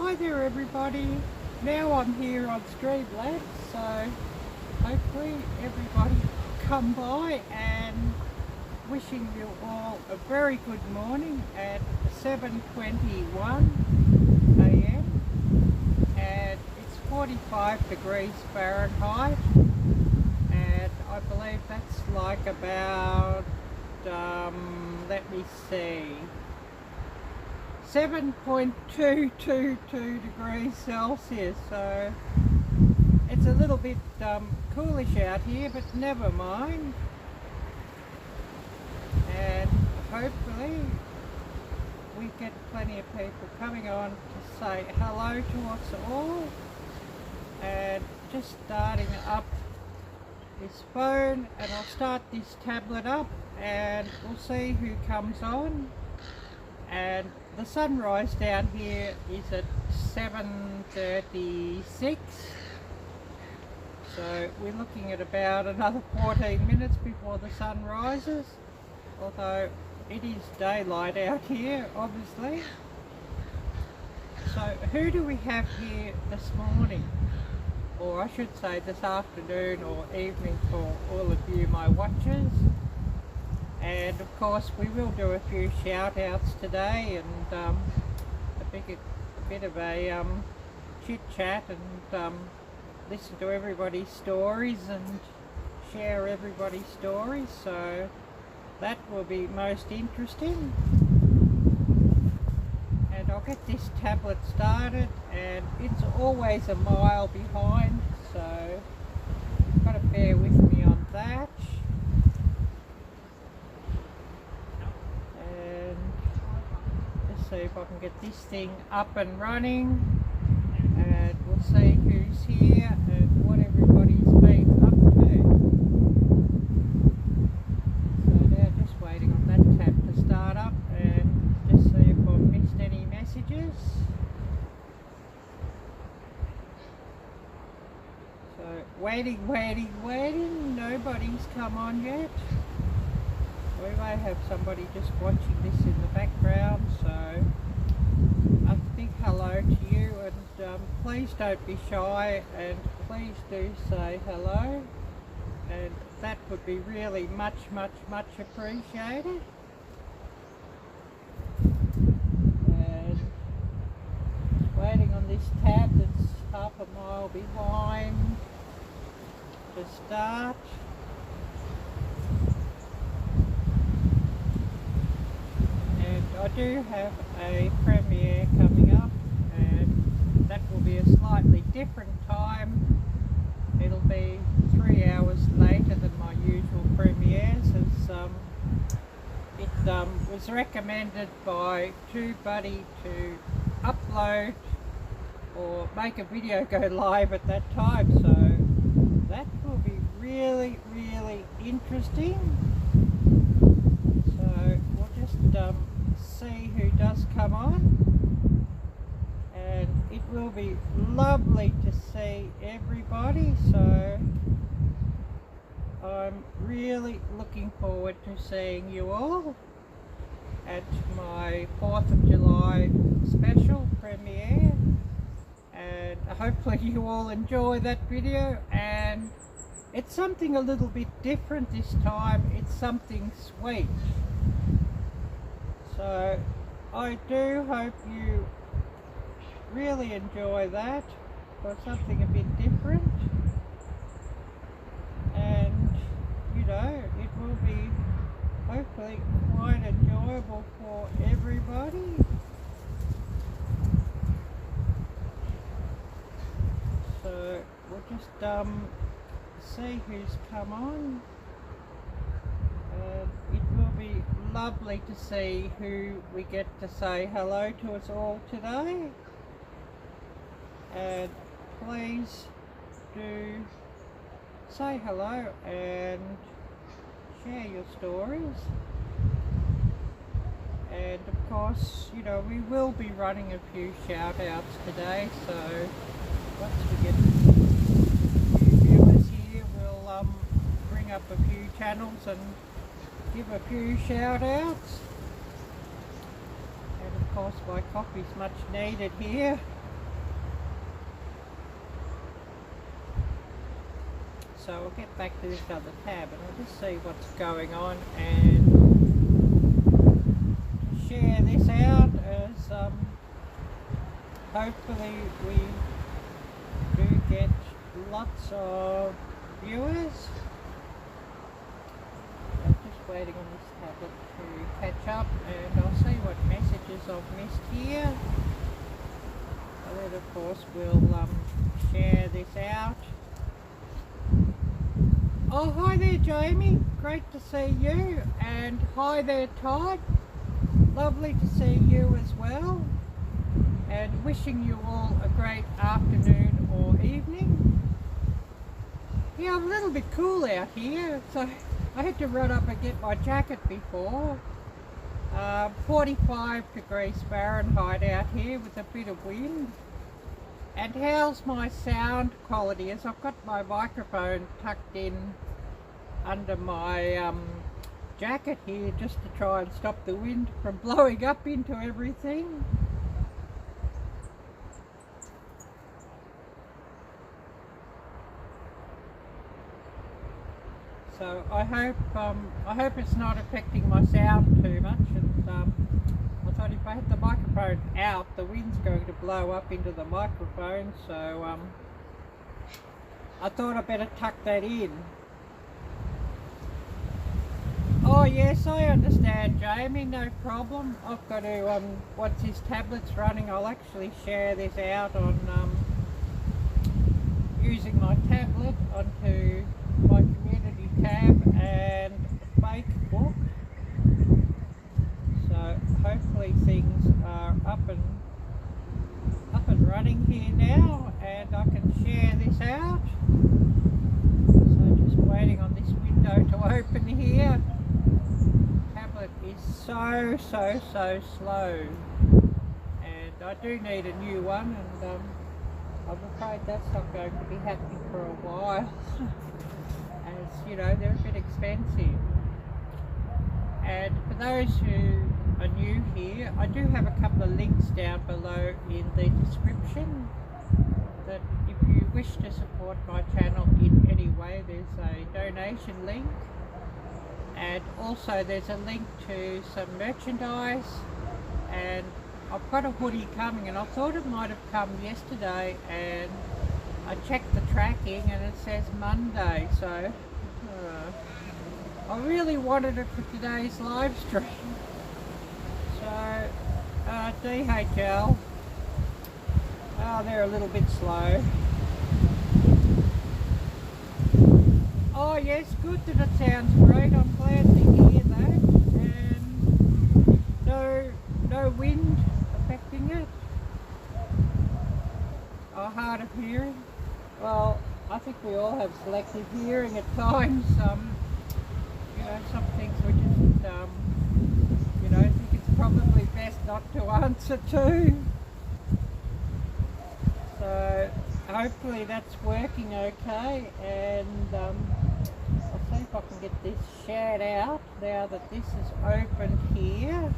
Hi there everybody. Now I'm here on Streamlabs, so hopefully everybody come by, and wishing you all a very good morning at 7:21 AM, and it's 45 degrees Fahrenheit, and I believe that's like about let me see, 7.222 degrees Celsius, so it's a little bit coolish out here, but never mind. And hopefully we get plenty of people coming on to say hello to us all. And just starting up this phone, and I'll start this tablet up and we'll see who comes on. And the sunrise down here is at 7:36, so we're looking at about another 14 minutes before the sun rises, although it is daylight out here obviously. So who do we have here this morning, or I should say this afternoon or evening for all of you my watchers? And of course we will do a few shout outs today, and a bit of a chit chat, and listen to everybody's stories and share everybody's stories, so that will be most interesting. And I'll get this tablet started, and it's always a mile behind, so you've got to bear with me on that. See if I can get this thing up and running, and we'll see who's here and what everybody's been up to. So now just waiting on that tab to start up, and just see if I've missed any messages. So waiting, nobody's come on yet. We may have somebody just watching this in the background, so a big hello to you, and please don't be shy, and please do say hello, and that would be really much appreciated. And waiting on this tab that's half a mile behind to start. I do have a premiere coming up, and that will be a slightly different time. It'll be 3 hours later than my usual premieres, as it was recommended by TubeBuddy to upload or make a video go live at that time, so that will be really interesting. So we'll just see who does come on, and it will be lovely to see everybody, so I'm really looking forward to seeing you all at my 4th of July special premiere, and hopefully you all enjoy that video. And it's something a little bit different this time. It's something sweet. So I do hope you really enjoy that, for something a bit different, and you know, it will be hopefully quite enjoyable for everybody. So we'll just see who's come on. It will be lovely to see who we get to say hello to us all today, and please do say hello and share your stories. And of course, you know, we will be running a few shout outs today, so once we get a few viewers here, we'll bring up a few channels and give a few shout outs. And of course my coffee's much needed here. so I'll get back to this other tab and I'll just see what's going on and share this out as hopefully we do get lots of viewers. I'm just waiting on this tablet to catch up and I'll see what messages I've missed here. And then of course we'll share this out. Oh, hi there Jamie, great to see you, and hi there Todd, lovely to see you as well, and wishing you all a great afternoon or evening. Yeah, I'm a little bit cool out here, so I had to run up and get my jacket before. 45 degrees Fahrenheit out here with a bit of wind. And how's my sound quality? As I've got my microphone tucked in under my jacket here just to try and stop the wind from blowing up into everything. So I hope it's not affecting my sound too much, and I thought if I had the microphone out, the wind's going to blow up into the microphone, so I thought I'd better tuck that in. Oh yes, I understand Jamie, no problem. I've got to, once his tablet's running, I'll actually share this out on using my tablet onto my community tab and Facebook. So hopefully things are up and running here now and I can share this out. So just waiting on this window to open here. Tablet is so slow and I do need a new one, and I'm afraid that's not going to be happening for a while. As you know, they're a bit expensive. And for those who are new here, I do have a couple of links down below in the description that if you wish to support my channel in any way, there's a donation link, and also there's a link to some merchandise, and I've got a hoodie coming, and I thought it might have come yesterday, and I checked the tracking and it says Monday, so I really wanted it for today's live stream. So DHL, they're a little bit slow. Oh yes, good that it sounds great. I'm glad to hear that, and no wind affecting it. Oh, hard of hearing. Well, I think we all have selective hearing at times. You know, some things we just, you know, think it's probably best not to answer to. So hopefully that's working okay, and I'll see if I can get this shared out now that this is open here.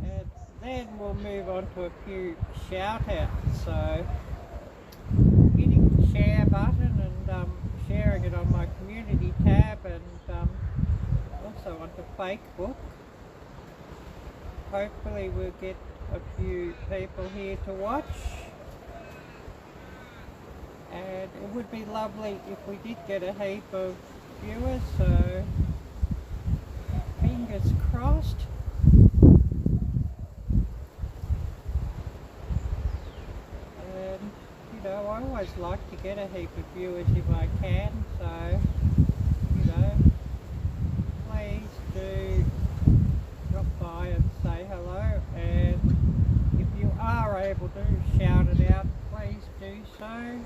And then we'll move on to a few shout outs. So hitting the share button and sharing it on my community tab, and also onto Facebook. Hopefully we'll get a few people here to watch, and it would be lovely if we did get a heap of viewers, so fingers crossed. You know, I always like to get a heap of viewers if I can, so, you know, please do drop by and say hello, and if you are able to shout it out, please do so.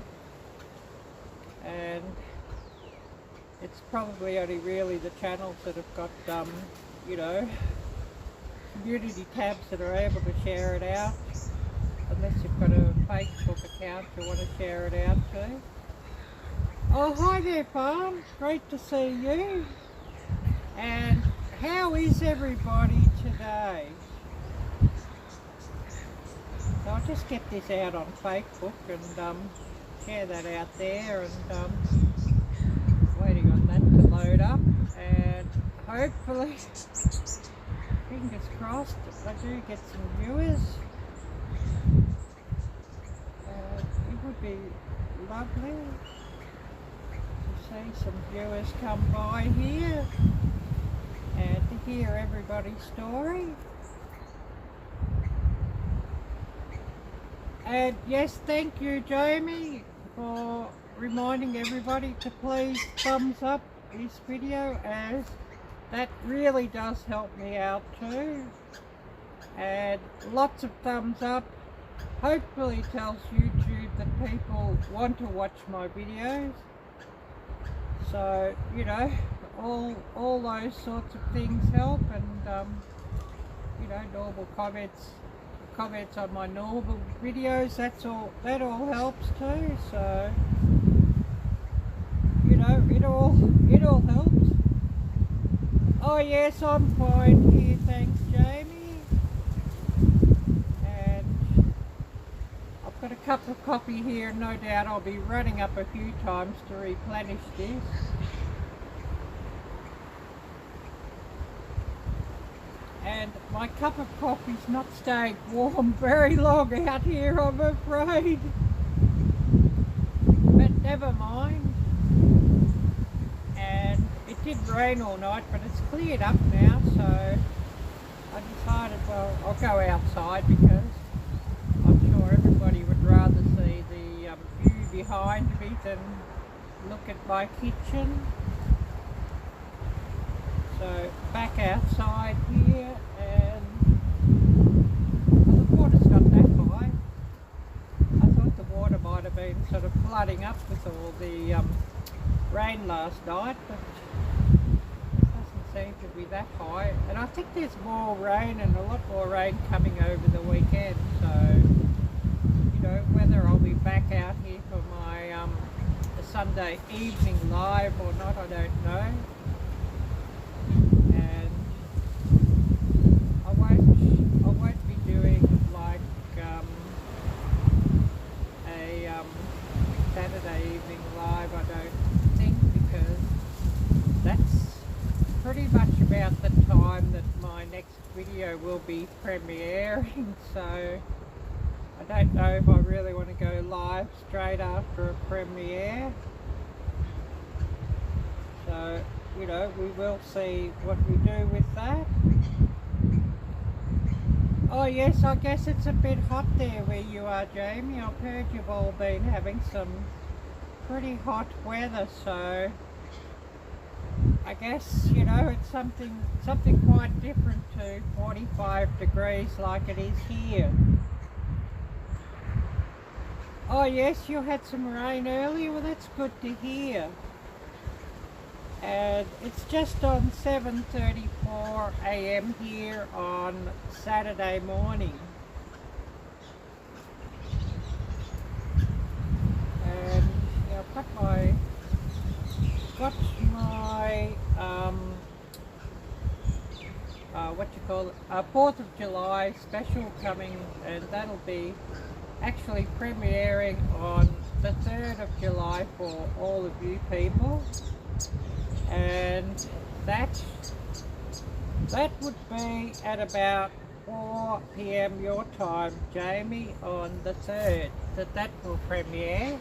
And it's probably only really the channels that have got, you know, community tabs that are able to share it out. Unless you've got a Facebook account you want to share it out to. Oh, hi there, Farm. Great to see you. And how is everybody today? So I'll just get this out on Facebook, and share that out there, and waiting on that to load up, and hopefully, fingers crossed, I do get some viewers. It would be lovely to see some viewers come by here and to hear everybody's story. And yes, thank you, Jamie, for reminding everybody to please thumbs up this video, as that really does help me out too. And lots of thumbs up hopefully tells YouTube that people want to watch my videos. So, you know, all those sorts of things help, and you know, normal comments on my normal videos, that all helps too. So, you know, it all helps. Oh yes, I'm fine here, thanks Jamie. And I've got a cup of coffee here, no doubt I'll be running up a few times to replenish this. And my cup of coffee's not staying warm very long out here, I'm afraid. But never mind. And it did rain all night, but it's cleared up now, so I decided, well, I'll go outside, because I'm sure everybody would rather see the view behind me than look at my kitchen. So back outside here, and well, the water's not that high. I thought the water might have been sort of flooding up with all the rain last night, but it doesn't seem to be that high. And I think there's more rain, and a lot more rain coming over the weekend, so you know, whether I'll be back out here for my Sunday evening live or not, I don't know. I won't be doing like a Saturday evening live, I don't think, because that's pretty much about the time that my next video will be premiering. So I don't know if I really want to go live straight after a premiere. So, you know, we will see what we do with that. Oh yes, I guess it's a bit hot there where you are, Jamie. I've heard you've all been having some pretty hot weather, so I guess, you know, it's something quite different to 45 degrees like it is here. Oh yes, you had some rain earlier. Well, that's good to hear. And it's just on 7:34 AM here on Saturday morning. And yeah, I've got my 4th of July special coming, and that'll be actually premiering on the 3rd of July for all of you people. And that would be at about 4 PM your time, Jamie, on the 3rd, that will premiere.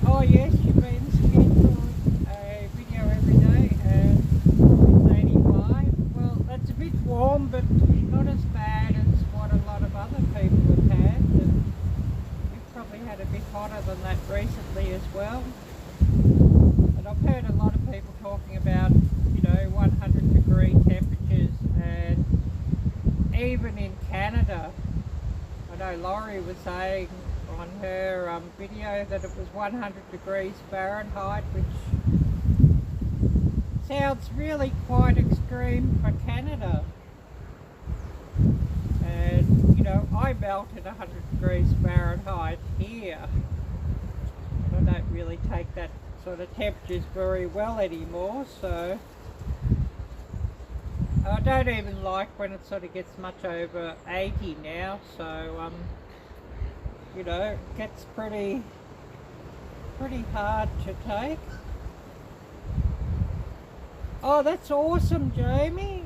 Oh yes, you've been scheduled a video every day, and it's 85. Well, that's a bit warm, but not as bad as what a lot of other people have had. And you've probably had a bit hotter than that recently as well. And I've heard a lot of people talking about, you know, 100-degree temperatures, and even in Canada. I know Laurie was saying on her video that it was 100 degrees Fahrenheit, which sounds really quite extreme for Canada. And you know, I melt at 100 degrees Fahrenheit here. I don't really take that sort of temperatures very well anymore, so I don't even like when it sort of gets much over 80 now, so you know, it gets pretty hard to take. Oh, that's awesome, Jamie.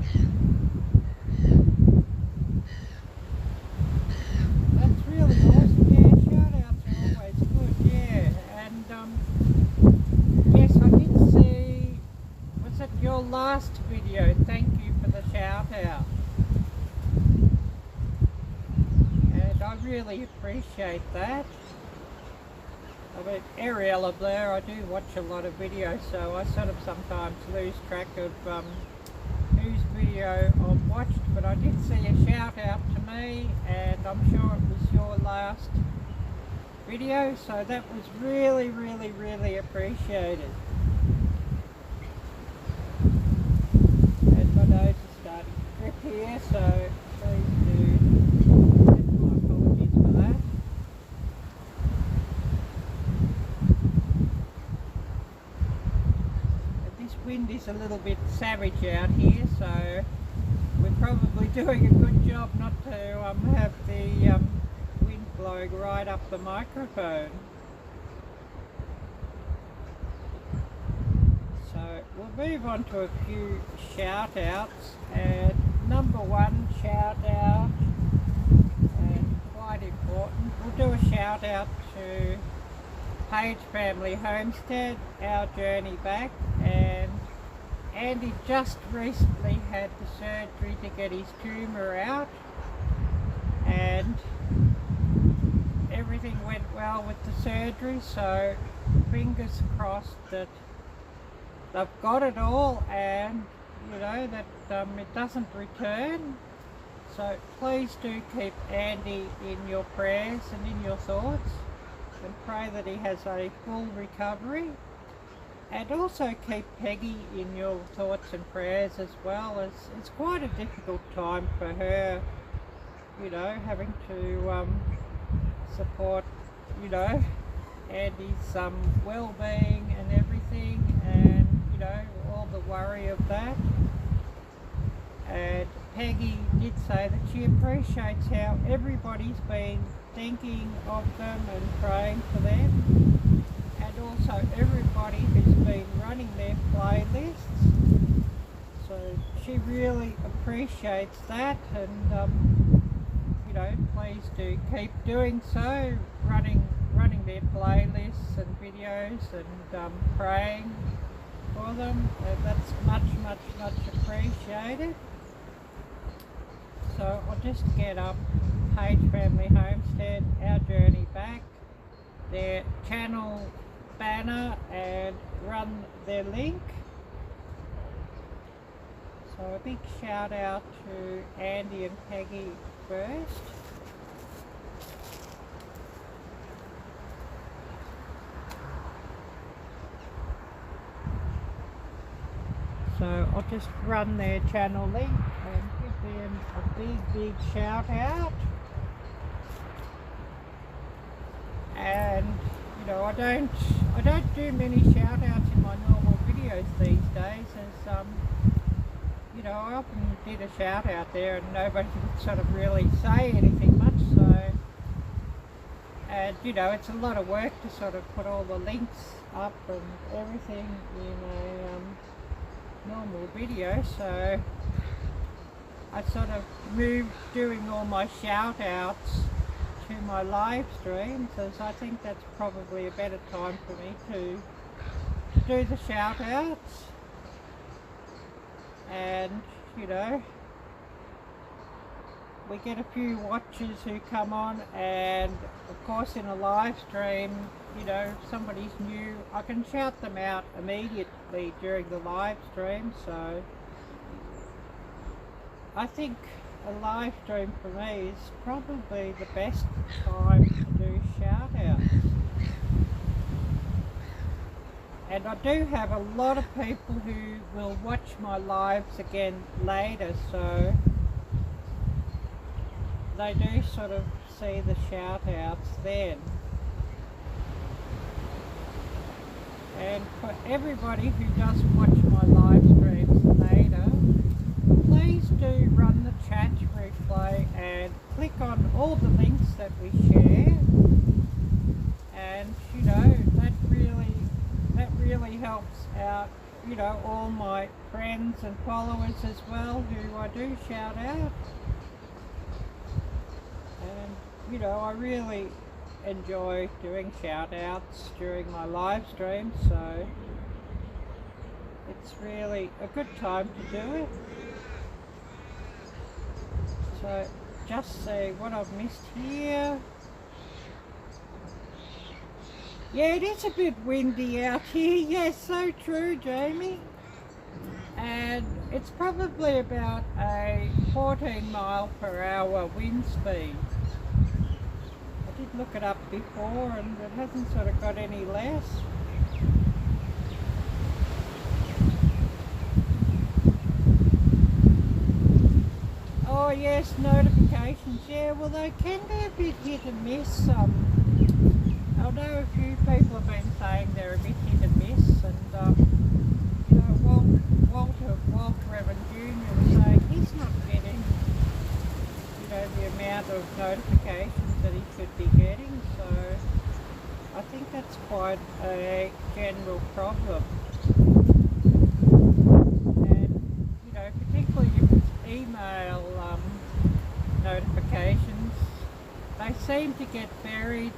That's really awesome. Yeah, shout outs are always good, yeah. And yes, I did see, was it your last video? Thank you for the shout out. And I really appreciate that. I mean, Arielle-Viking, I do watch a lot of videos, so I sort of sometimes lose track of whose video I've watched, but I did see a shout out to me, and I'm sure it was your last video, so that was really, really, really appreciated. And my nose is starting to drip here, so please do accept my apologies for that. Wind is a little bit savage out here, so we're probably doing a good job not to have the wind blowing right up the microphone. So we'll move on to a few shout outs, and number one shout out, and quite important, we'll do a shout out to Page Family Homestead, our journey back. And Andy just recently had the surgery to get his tumour out, and everything went well with the surgery, so fingers crossed that they've got it all, and you know that it doesn't return. So please do keep Andy in your prayers and in your thoughts, and pray that he has a full recovery. And also keep Peggy in your thoughts and prayers as well, as it's quite a difficult time for her, you know, having to support, you know, Andy's well-being and everything, and you know, all the worry of that. And Peggy did say that she appreciates how everybody's been thinking of them and praying for them. And also everybody who's been running their playlists, so she really appreciates that, and you know, please do keep doing so, running their playlists and videos, and praying for them. That's much appreciated. So I'll just get up Page Family Homestead, our journey back, their channel banner, and run their link. So a big shout out to Andy and Peggy first. So I'll just run their channel link and give them a big shout out. And you know, I don't do many shout outs in my normal videos these days, as you know, I often did a shout out there and nobody would sort of really say anything much, so, and you know, it's a lot of work to sort of put all the links up and everything in a normal video, so I sort of moved doing all my shout outs to my live streams, as I think that's probably a better time for me to do the shout outs. And you know, we get a few watchers who come on, and of course in a live stream, you know, if somebody's new, I can shout them out immediately during the live stream. So I think a live stream for me is probably the best time to do shout outs. And I do have a lot of people who will watch my lives again later, so they do sort of see the shout outs then. And for everybody who does watch my live streams later, please and followers as well who I do shout out. And you know, I really enjoy doing shout outs during my live stream, so it's really a good time to do it. So just see what I've missed here. Yeah, it is a bit windy out here. Yes, so true, Jamie. And it's probably about a 14-mile-per-hour wind speed. I did look it up before and it hasn't sort of got any less. Oh yes, notifications. Yeah, well they can be a bit hit and miss. I know a few people have been saying they're a bit hit and miss, and you know, Walt Revan Jr. was saying he's not getting, you know, the amount of notifications that he should be getting. So I think that's quite a general problem. And you know, particularly if it's email notifications, they seem to get buried.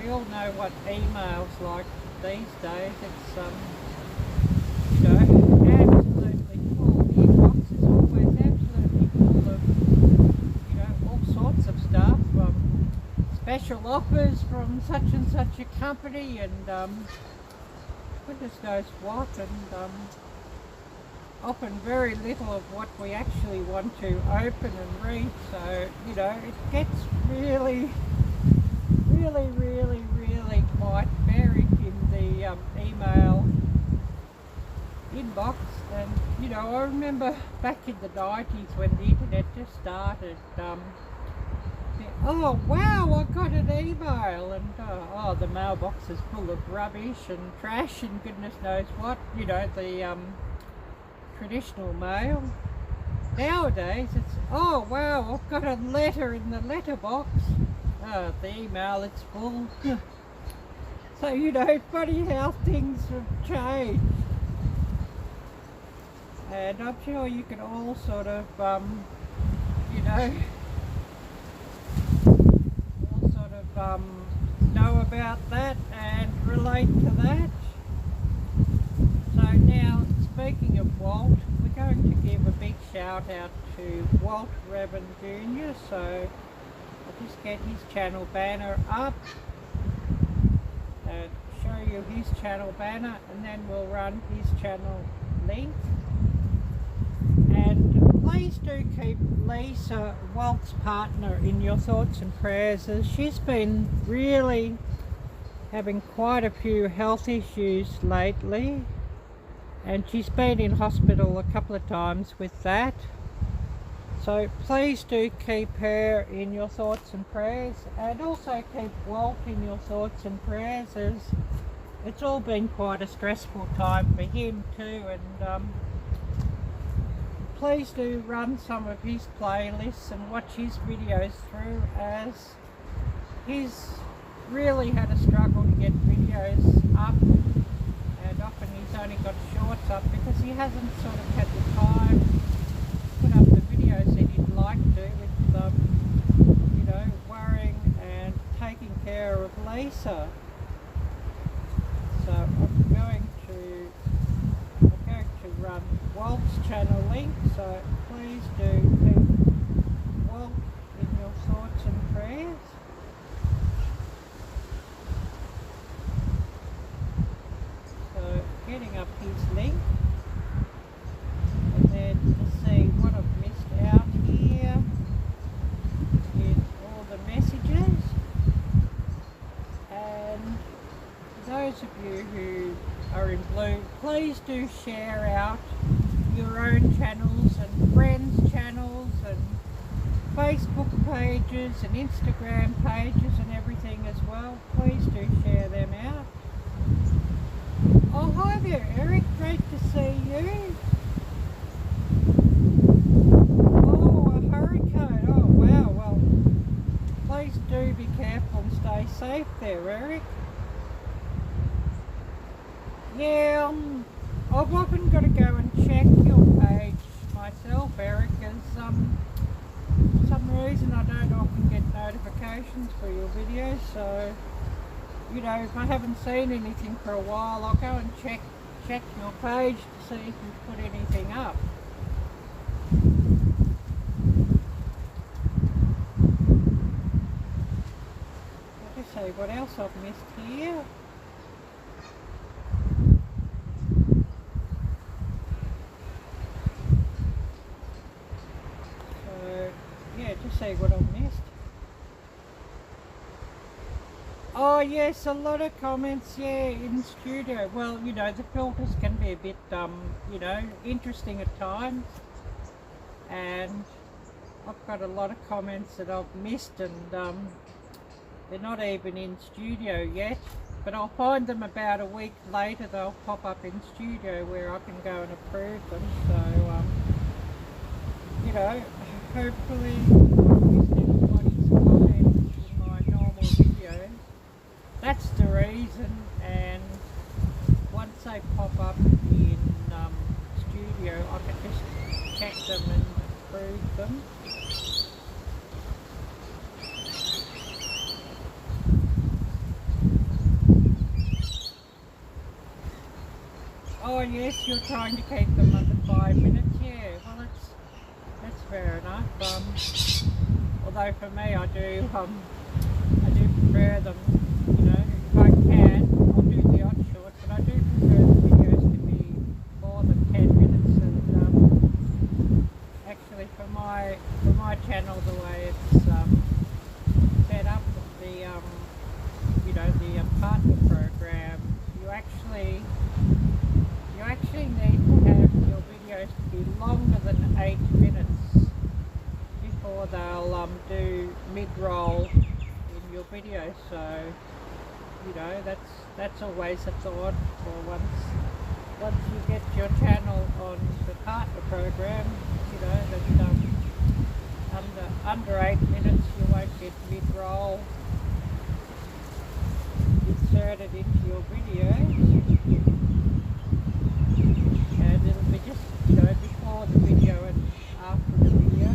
We all know what email's like these days. It's you know, absolutely full. The inbox is always absolutely full of, you know, all sorts of stuff. Special offers from such and such a company, and goodness knows what, and often very little of what we actually want to open and read. So you know, it gets really quite buried in the email inbox. And you know, I remember back in the 90s when the internet just started, oh wow, I got an email, and oh, the mailbox is full of rubbish and trash and goodness knows what, you know, the traditional mail. Nowadays it's, oh wow, I've got a letter in the letterbox. The email, it's full. So you know, funny how things have changed. And I'm sure you can all sort of, you know, all sort of know about that and relate to that. So now, speaking of Walt, we're going to give a big shout out to Walt Revan Jr. So I'll just get his channel banner up and show you his channel banner, and then we'll run his channel link. And please do keep Lisa, Walt's partner, in your thoughts and prayers, as she's been really having quite a few health issues lately, and she's been in hospital a couple of times with that. So please do keep her in your thoughts and prayers, and also keep Walt in your thoughts and prayers, as it's all been quite a stressful time for him too. And please do run some of his playlists and watch his videos through, as he's really had a struggle to get videos up, and often he's only got shorts up because he hasn't sort of had the time to put up the videos that he'd like to, with you know, worrying and taking care of Lisa. So I'm going to run Walt's channel link, so please do keep Walt in your thoughts and prayers. So getting up his link, and then to see what I've missed out here in all the messages. And those of you who are in blue, please do share out your own channels and friends' channels and Facebook pages and Instagram pages and everything as well. Please do share them out. Oh, hi there, Eric. Great to see you. Oh, a hurricane. Oh, wow. Well, please do be careful and stay safe there, Eric. Yeah, I've often got to go and check check your page myself, Eric, as for some reason I don't often get notifications for your videos, so you know, if I haven't seen anything for a while, I'll go and check your page to see if you've put anything up. Let me see what else I've missed here. So yeah, just see what I've missed. Oh yes, a lot of comments, yeah, in studio. Well, you know, the filters can be a bit, you know, interesting at times. And I've got a lot of comments that I've missed, and they're not even in studio yet. But I'll find them about a week later. They'll pop up in studio where I can go and approve them. So, you know, hopefully I missed anybody's comments in my normal videos. That's the reason, and once they pop up in studio, I can just check them and approve them. Oh yes, you're trying to keep them under 5 minutes. Yeah, well that's fair enough. Although for me, I do prefer them. You know, if I can, I'll do the odd short, but I do prefer the videos to be more than 10 minutes. And actually, for my channel, the way it's set up with the you know, the partner program, you actually need to have your videos to be longer than 8 minutes before they'll do mid-roll in your video. So you know, that's always a thought for once you get your channel on the partner program. You know, that under 8 minutes you won't get mid-roll inserted into your videos. And it'll be just, you know, before the video and after the video.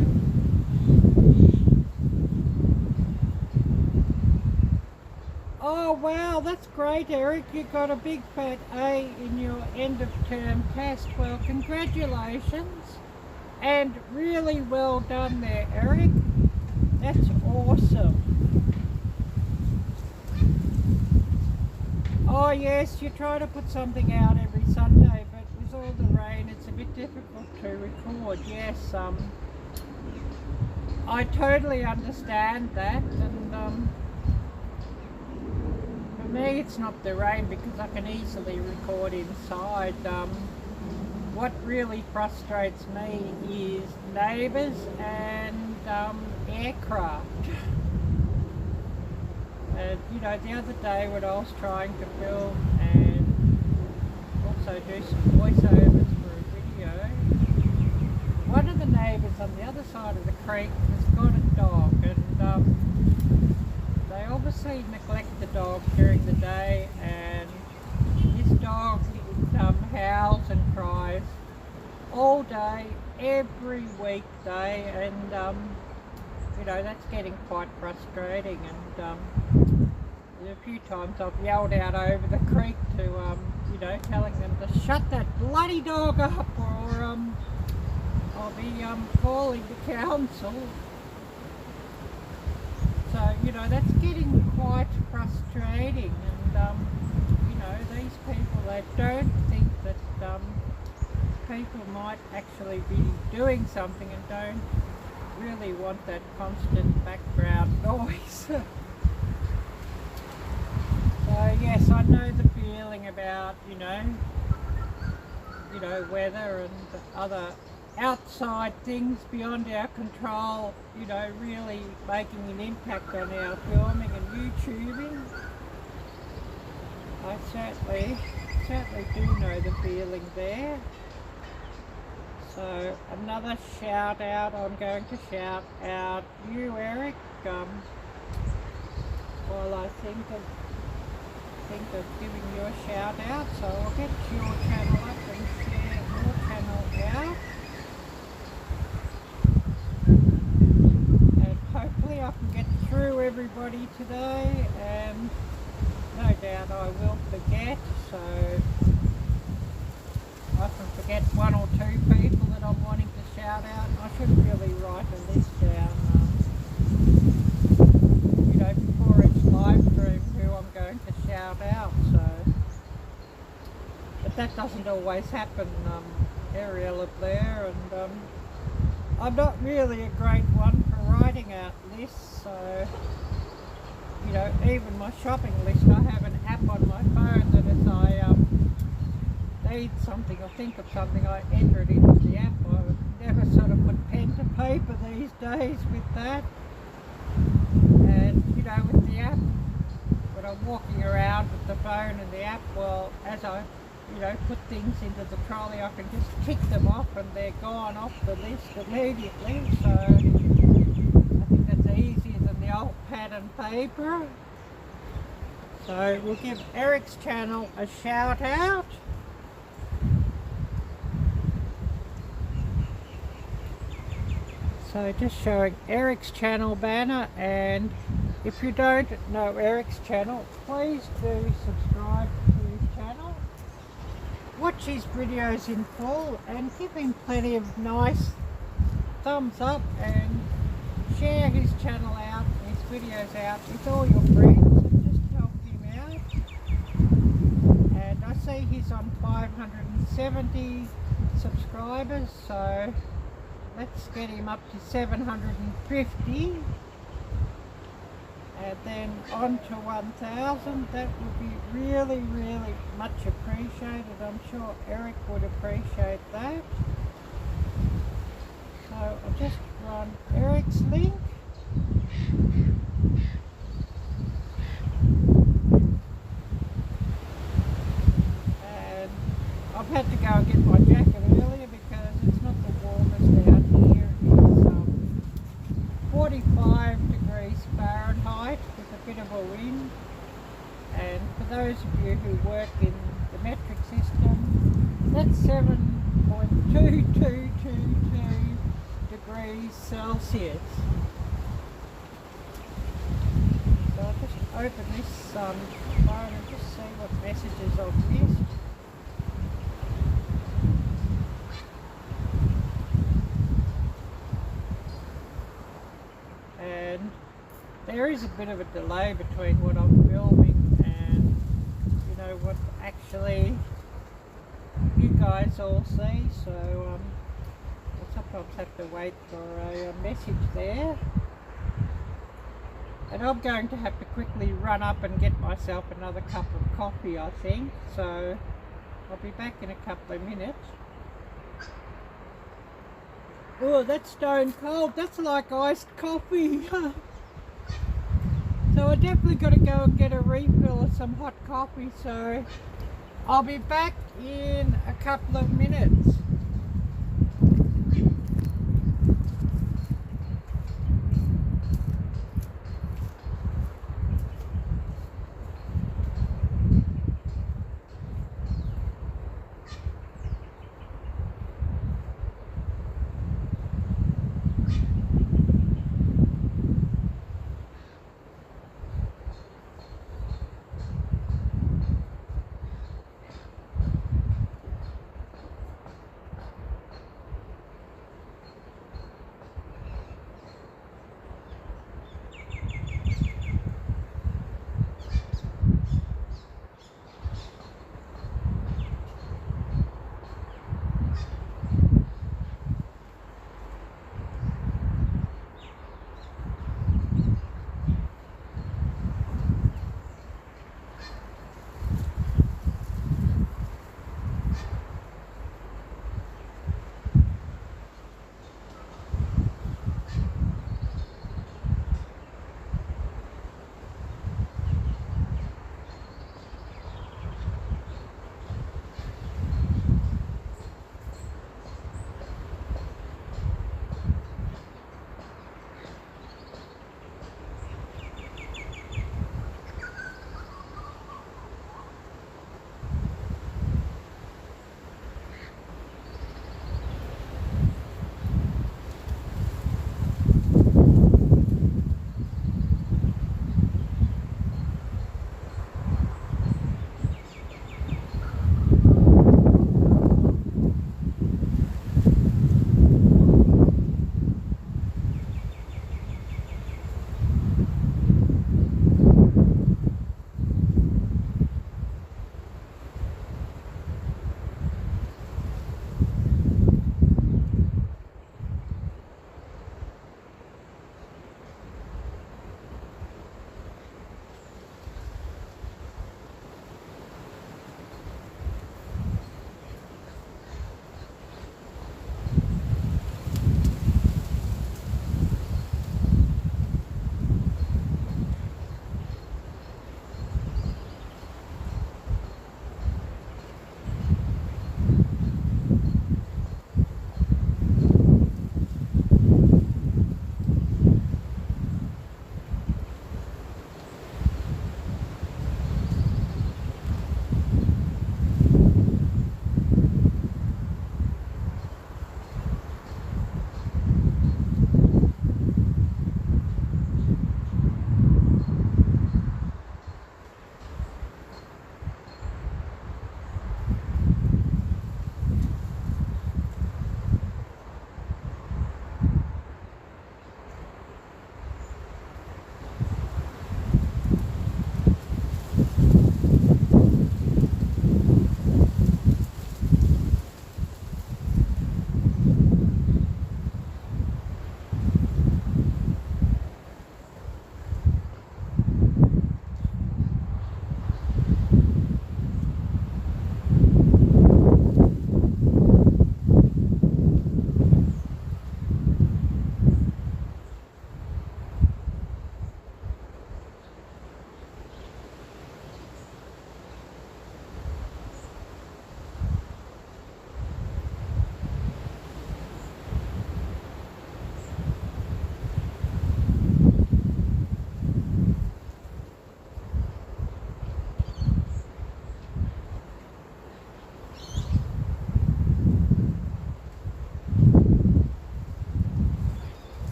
Oh wow, that's great, Eric. You got a big fat A in your end of term test. Well, congratulations, and really well done there, Eric. That's awesome. Oh yes, you try to put something out every Sunday, but with all the rain it's a bit difficult to record. Yes, I totally understand that, and for me it's not the rain because I can easily record inside. What really frustrates me is neighbours and aircraft. You know, the other day when I was trying to film and also do some voiceovers for a video, one of the neighbours on the other side of the creek has got a dog, and they obviously neglect the dog during the day, and this dog howls and cries all day, every weekday, and you know, that's getting quite frustrating. And a few times I've yelled out over the creek to, you know, telling them to shut that bloody dog up, or I'll be calling the council. So, you know, that's getting quite frustrating, and you know, these people, they don't think that people might actually be doing something and don't really want that constant background noise. So yes, I know the feeling about, you know, weather and other outside things beyond our control, you know, really making an impact on our filming and YouTubing. I certainly do know the feeling there. So another shout out, I'm going to shout out you, Eric, while I think of giving you a shout out. So I'll get your channel up and share your channel out. And hopefully I can get through everybody today, and no doubt I will forget, so I can forget one or two people that I'm wanting to shout out. I should really write a list down, you know, before each live stream who I'm going to shout out, so. But that doesn't always happen, Arielle up there, and I'm not really a great one for writing out lists, so, you know, even my shopping list, I have an app on my phone that if I need something or think of something, I enter it into the app. I would never sort of put pen to paper these days with that. And, you know, with the app, when I'm walking around with the phone and the app, well, as I, you know, put things into the trolley, I can just tick them off and they're gone off the list immediately. So I think that's easier than the old pad and paper. So we'll give Eric's channel a shout out. So just showing Eric's channel banner, and if you don't know Eric's channel, please do subscribe to his channel. Watch his videos in full and give him plenty of nice thumbs up, and share his channel out, his videos out with all your friends, and just help him out. And I see he's on 570 subscribers, so let's get him up to 750, and then on to 1,000. That would be really, really much appreciated. I'm sure Eric would appreciate that. So I'll just run Eric's link. And I've had to go and get my jacket earlier because it's not the warmest out here. It's 45 degrees Fahrenheit with a bit of a wind. And for those of you who work in the metric system, that's 7.2222 degrees Celsius. So I'll just open this phone and just see what messages I've missed. And there is a bit of a delay between what I'm filming and, you know, what actually you guys all see, so I sometimes have to wait for a message there. And I'm going to have to quickly run up and get myself another cup of coffee, I think, so I'll be back in a couple of minutes. Oh, that's stone cold. That's like iced coffee. So I definitely got to go and get a refill of some hot coffee, so I'll be back in a couple of minutes.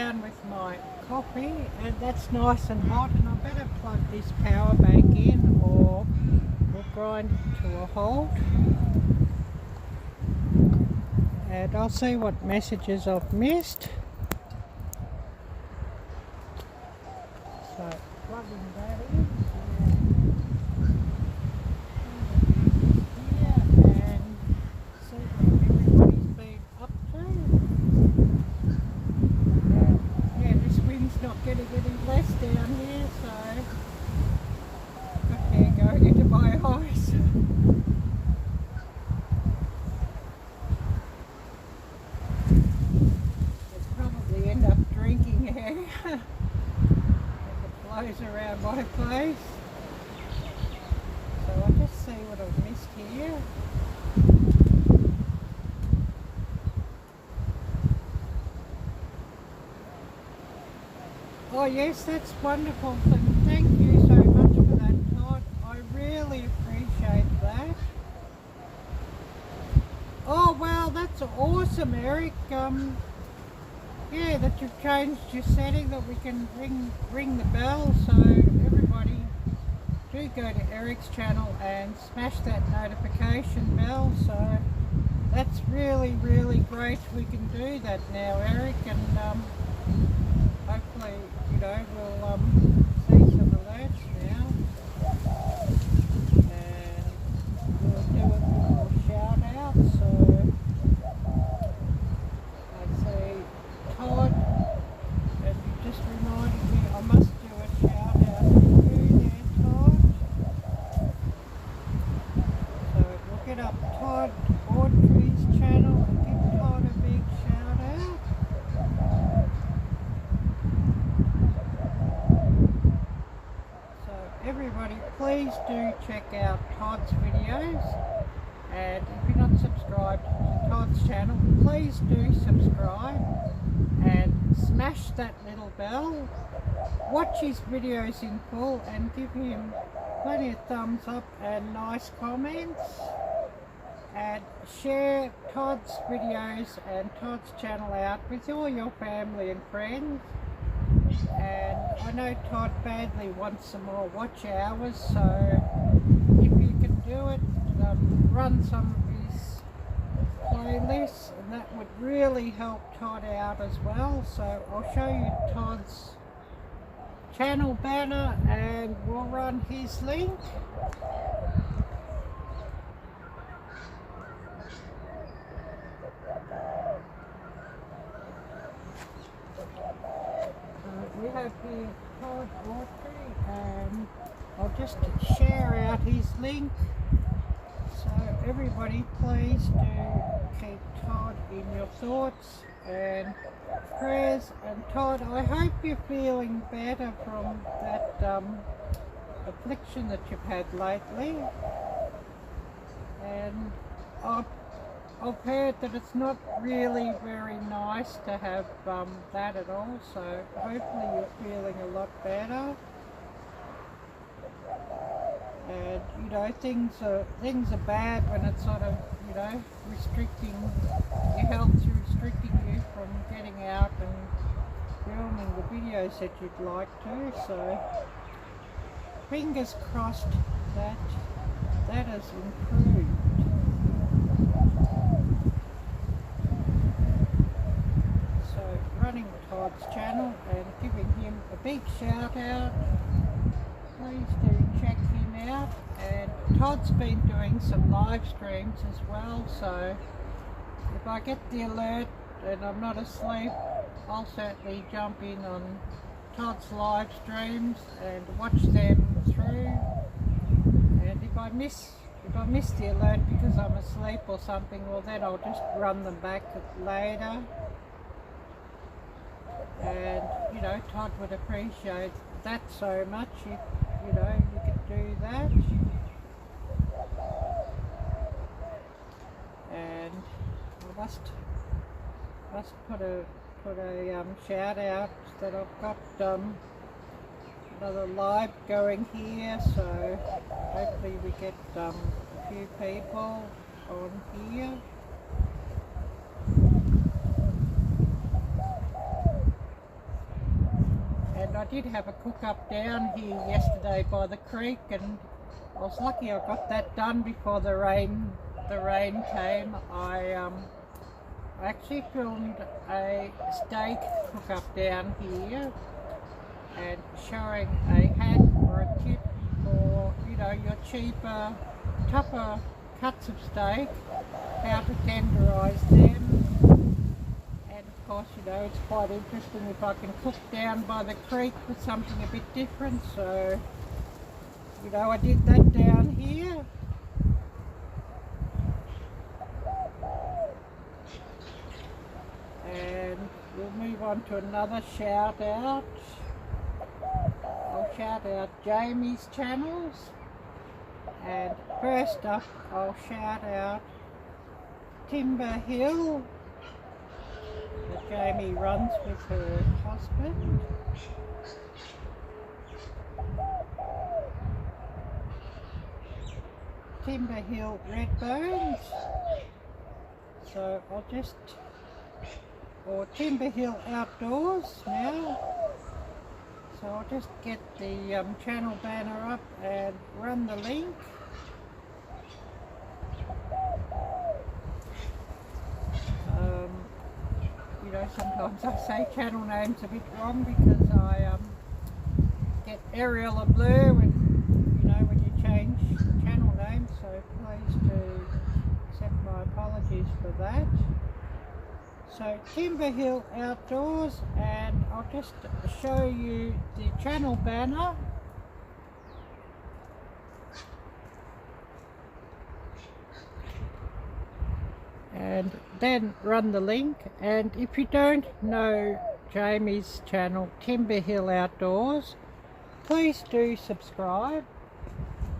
down with my coffee, and that's nice and hot, and I better plug this power bank in or we'll grind it to a halt. And I'll see what messages I've missed. So plugging that in. And see what everybody's been up to. Yeah, this wind's not getting any less down here, so got hair going into my eyes. Blows around my place. So I'll just see what I've missed here. Oh yes, that's wonderful. Thank you so much for that, Todd. I really appreciate that. Oh wow, that's awesome, Eric. Yeah, that you've changed your setting that we can ring the bell, so everybody do go to Eric's channel and smash that notification bell. So that's really great. We can do that now, Eric, and hopefully, you know, we'll see some alerts now, and we'll do a little shout out. So I say, Todd, and you just reminded me I must do a shout out to you there, Todd. So we'll get up Todd Audrey's channel and give Todd a big shout out. So everybody, please do check out Todd's videos, and if you're not subscribed to Todd's channel, please do subscribe and smash that little bell. Watch his videos in full and give him plenty of thumbs up and nice comments, and share Todd's videos and Todd's channel out with all your family and friends. And I know Todd badly wants some more watch hours, so if you can do it, run some of his playlists, and that would really help Todd out as well. So I'll show you Todd's channel banner and we'll run his link. We have here Todd Audrey, and I'll just share out his link. So everybody, please do keep Todd in your thoughts and prayers. And Todd, I hope you're feeling better from that affliction that you've had lately. And I've heard that it's not really very nice to have that at all, so hopefully you're feeling a lot better. And you know, things are bad when it's sort of, you know, restricting your health, restricting you from getting out and filming the videos that you'd like to. So fingers crossed that that has improved. So running Todd's channel and giving him a big shout out. Please do check him out, and Todd's been doing some live streams as well, so if I get the alert and I'm not asleep, I'll certainly jump in on Todd's live streams and watch them through. And if I miss the alert because I'm asleep or something, well then I'll just run them back later. And you know, Todd would appreciate that so much if you know you could do that. And I must put a shout out that I've got another live going here, so hopefully we get a few people on here. And I did have a cook up down here yesterday by the creek, and I was lucky I got that done before the rain came. I actually filmed a steak cook up down here and showing a hack or a tip for, you know, your cheaper, tougher cuts of steak, how to tenderise them. And of course, you know, it's quite interesting if I can cook down by the creek with something a bit different. So, you know, I did that down here. And we'll move on to another shout out. I'll shout out Jamie's channels. And first up, I'll shout out Timber Hill that Jamie runs with her husband. Timber Hill Red Bones. So I'll just, or Timber Hill Outdoors now. So I'll just get the channel banner up and run the link. You know, sometimes I say channel names a bit wrong because I get Arielle a blur when, you know, when you change the channel name. So please do accept my apologies for that. So Timber Hill Outdoors, and I'll just show you the channel banner. And then run the link. And if you don't know Jamie's channel, Timber Hill Outdoors, please do subscribe.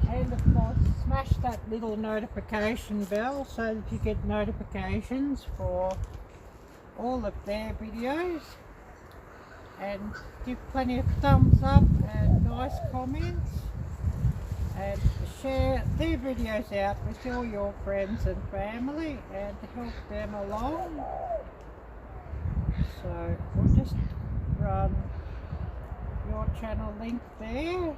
And of course, smash that little notification bell so that you get notifications for all of their videos, and give plenty of thumbs up and nice comments, and share their videos out with all your friends and family and help them along. So we'll just run your channel link there.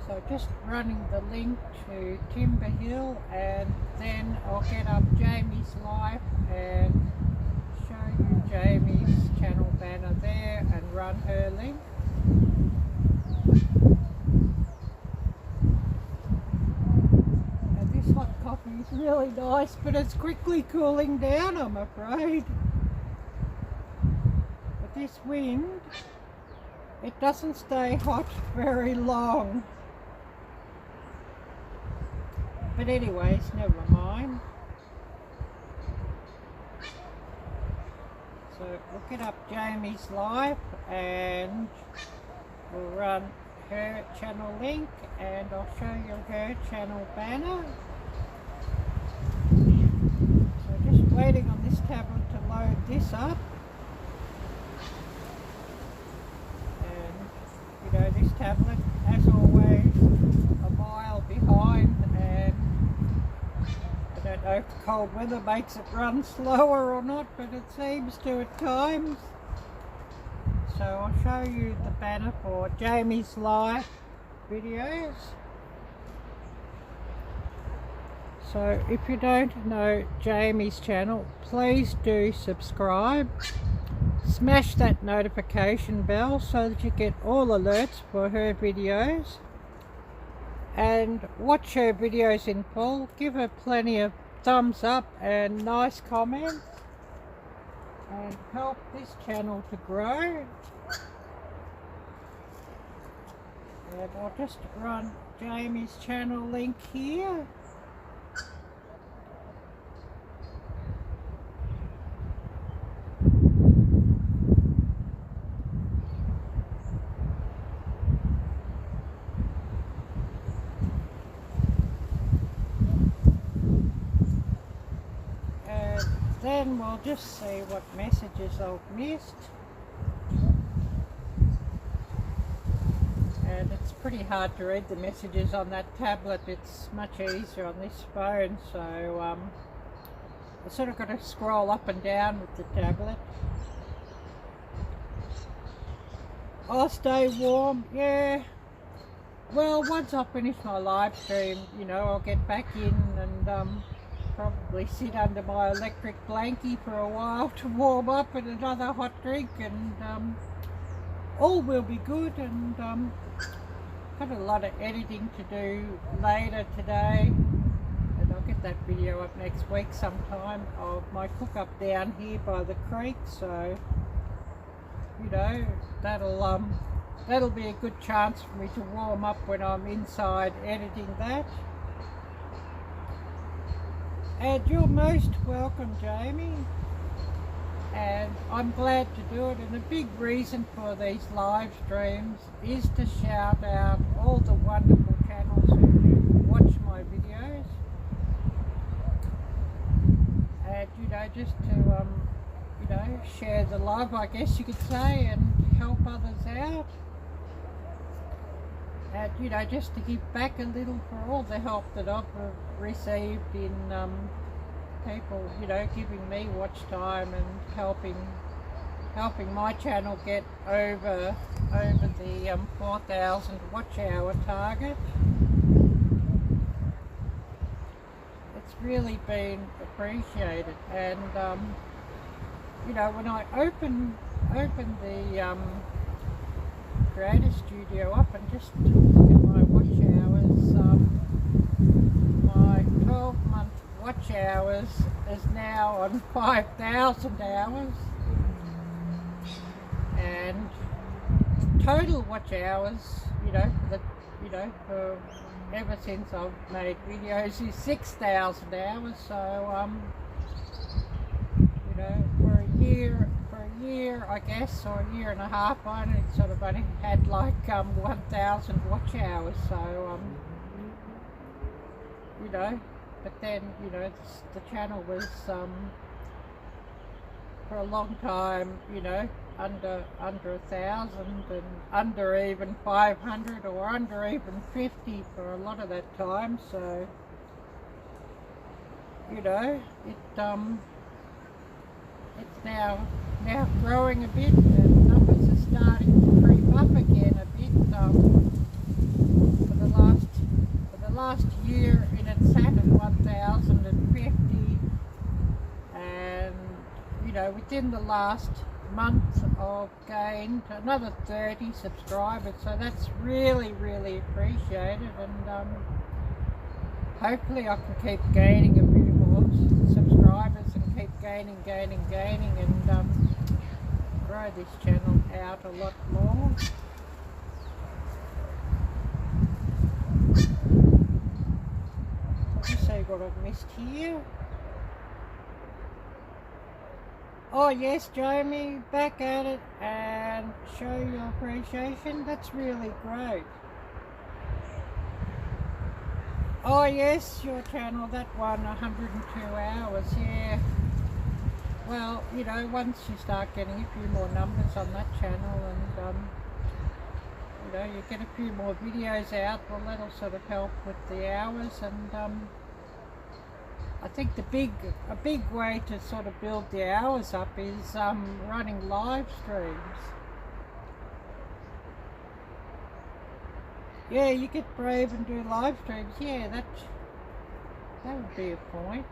So just running the link to Timber Hill, and then I'll get up Jamie's life and show you Jamie's channel banner there and run her link. And this hot coffee is really nice, but it's quickly cooling down, I'm afraid. But this wind, it doesn't stay hot very long. But anyways, never mind. So we'll get up Jamie's life and we'll run her channel link, and I'll show you her channel banner. So just waiting on this tablet to load this up. And you know, this tablet, as always, a mile behind, and I don't know if the cold weather makes it run slower or not, but it seems to at times. So I'll show you the banner for Jamie's live videos. So if you don't know Jamie's channel, please do subscribe. Smash that notification bell so that you get all alerts for her videos. And watch her videos in full. Give her plenty of thumbs up and nice comments, and help this channel to grow. And I'll just run Jamie's channel link here. Then we'll just see what messages I've missed. pretty hard to read the messages on that tablet. It's much easier on this phone, so I sort of got to scroll up and down with the tablet. I'll stay warm, yeah. Well, once I finish my live stream, you know, I'll get back in and probably sit under my electric blankie for a while to warm up and another hot drink, and all will be good. And got a lot of editing to do later today, and I'll get that video up next week sometime of my cook up down here by the creek, so you know, that'll be a good chance for me to warm up when I'm inside editing that. And you're most welcome, Jamie, and I'm glad to do it. And a big reason for these live streams is to shout out all the wonderful channels who watch my videos, and you know, just to you know, share the love, I guess you could say, and help others out. And you know, just to give back a little for all the help that I've received in people, you know, giving me watch time and helping my channel get over the 4,000 watch hour target. It's really been appreciated, and you know, when I open the Creator Studio up and just look at my watch hours, my 12-month watch hours is now on 5,000 hours, and total watch hours, you know, for ever since I've made videos is 6,000 hours. So you know, for a year, I guess, or a year and a half, I only had like 1,000 watch hours. So you know, but then, you know, the channel was for a long time, you know, under 1,000 and under even 500 or under even 50 for a lot of that time. So you know, it's now growing a bit, and numbers are starting to creep up again a bit. For the last year, it had sat at 1,050, and you know, within the last month I've gained another 30 subscribers, so that's really appreciated, and hopefully I can keep gaining a bit more subscribers and keep gaining and grow this channel out a lot more. Let me see what I've missed here. Oh yes, Jamie, back at it, and show your appreciation. That's really great. Oh yes, your channel, that one, 102 hours, yeah. Well, you know, once you start getting a few more numbers on that channel, and you know, you get a few more videos out, well, that'll sort of help with the hours. And I think a big way to sort of build the hours up is running live streams. Yeah, you get brave and do live streams. Yeah, that would be a point.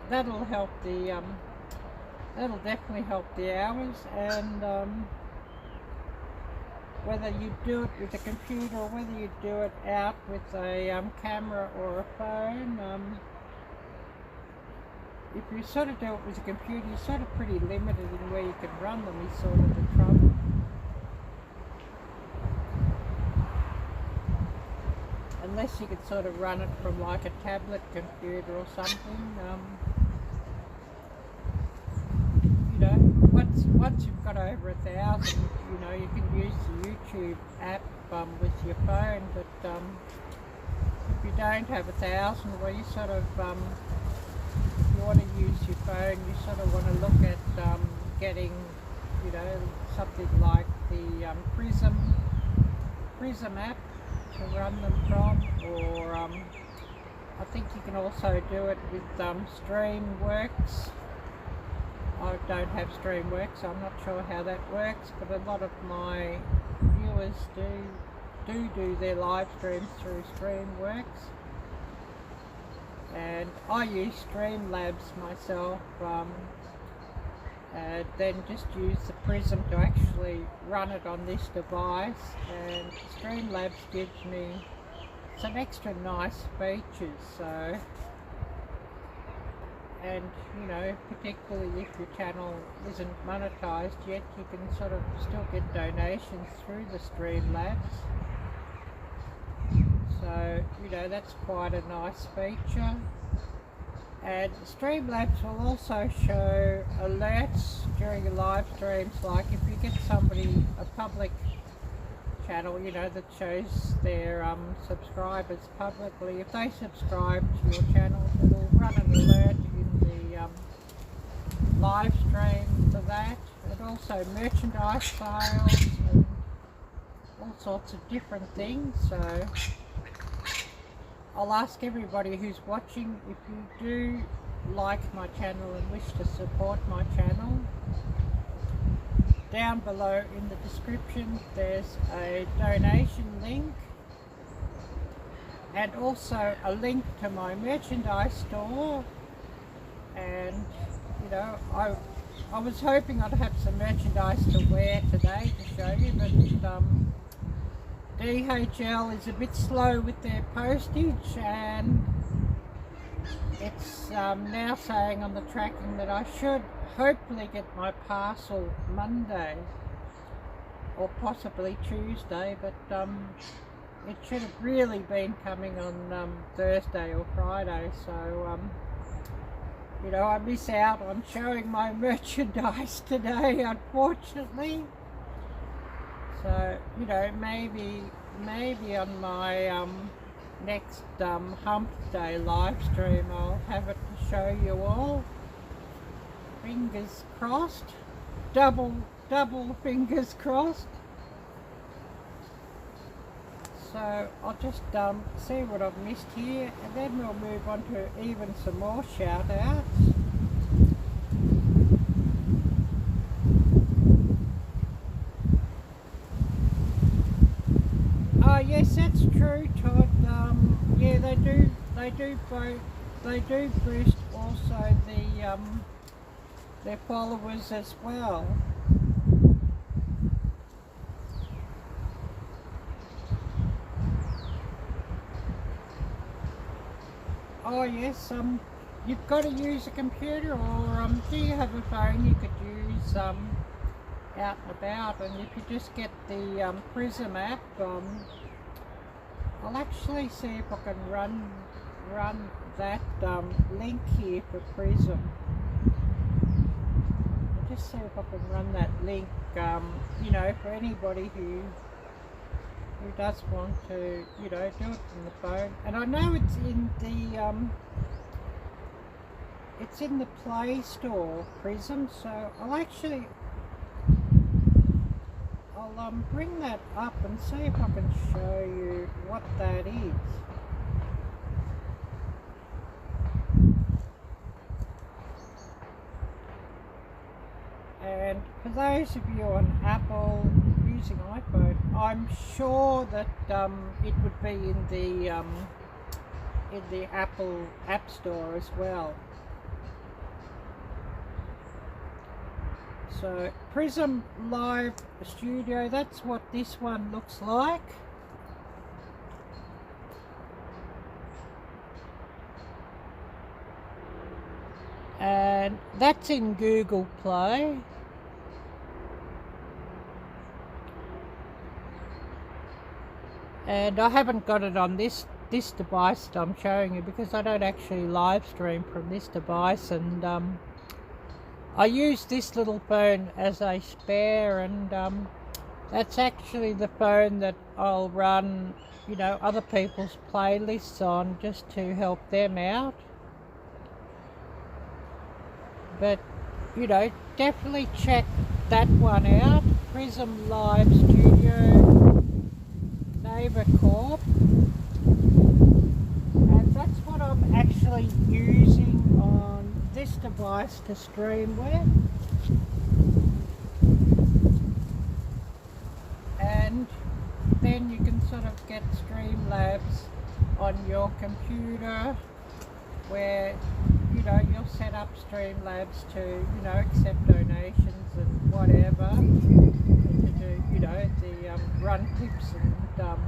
That'll help the that'll definitely help the hours. And whether you do it with a computer or whether you do it out with a camera or a phone, if you sort of do it with a computer, you're sort of pretty limited in where you can run them, is sort of the trouble. Unless you could sort of run it from like a tablet computer or something. You know, once you've got over 1,000, you know, you can use the YouTube app with your phone. But if you don't have 1,000, well, you sort of you want to use your phone. You sort of want to look at getting, you know, something like the Prism Prism app to run them from, or I think you can also do it with Streamworks. I don't have Streamworks, so I'm not sure how that works, but a lot of my viewers do their live streams through Streamworks. And I use Streamlabs myself, and then just use the Prism to actually run it on this device, and Streamlabs gives me some extra nice features. So, and you know, particularly if your channel isn't monetized yet, you can sort of still get donations through the Streamlabs. So, you know, that's quite a nice feature. And Streamlabs will also show alerts during your live streams, like if you get somebody, a public channel, you know, that shows their subscribers publicly, if they subscribe to your channel, it'll run an alert in the live stream for that. And also merchandise sales and all sorts of different things. So I'll ask everybody who's watching, if you do like my channel and wish to support my channel, down below in the description there's a donation link, and also a link to my merchandise store. And you know, I was hoping I'd have some merchandise to wear today to show you, but DHL is a bit slow with their postage, and it's now saying on the tracking that I should hopefully get my parcel Monday or possibly Tuesday, but it should have really been coming on Thursday or Friday. So you know, I miss out on showing my merchandise today, unfortunately. So, you know, maybe on my next hump day live stream I'll have it to show you all. Fingers crossed. Double fingers crossed. So I'll just see what I've missed here, and then we'll move on to even some more shout outs. Yes, that's true, Todd. Yeah, they do boost also their followers as well. Oh yes, you've got to use a computer, or do you have a phone you could use out and about? And if you just get the Prism app, I'll actually see if I can run that link here for Prism. I'll just see if I can run that link, you know, for anybody who does want to, you know, do it from the phone. And I know it's in the Play Store, Prism, so I'll bring that up and see if I can show you what that is. And for those of you on Apple using iPhone, I'm sure that it would be in the Apple App Store as well. So Prism Live Studio, that's what this one looks like. And that's in Google Play. And I haven't got it on this device that I'm showing you, because I don't actually live stream from this device, and I use this little phone as a spare, and that's actually the phone that I'll run, you know, other people's playlists on, just to help them out. But, you know, definitely check that one out, Prism Live Studio. Fiber Corp, and that's what I'm actually using on this device to stream with. And then you can sort of get Streamlabs on your computer, where you'll set up Streamlabs to accept donations and whatever, and to do the run clips and to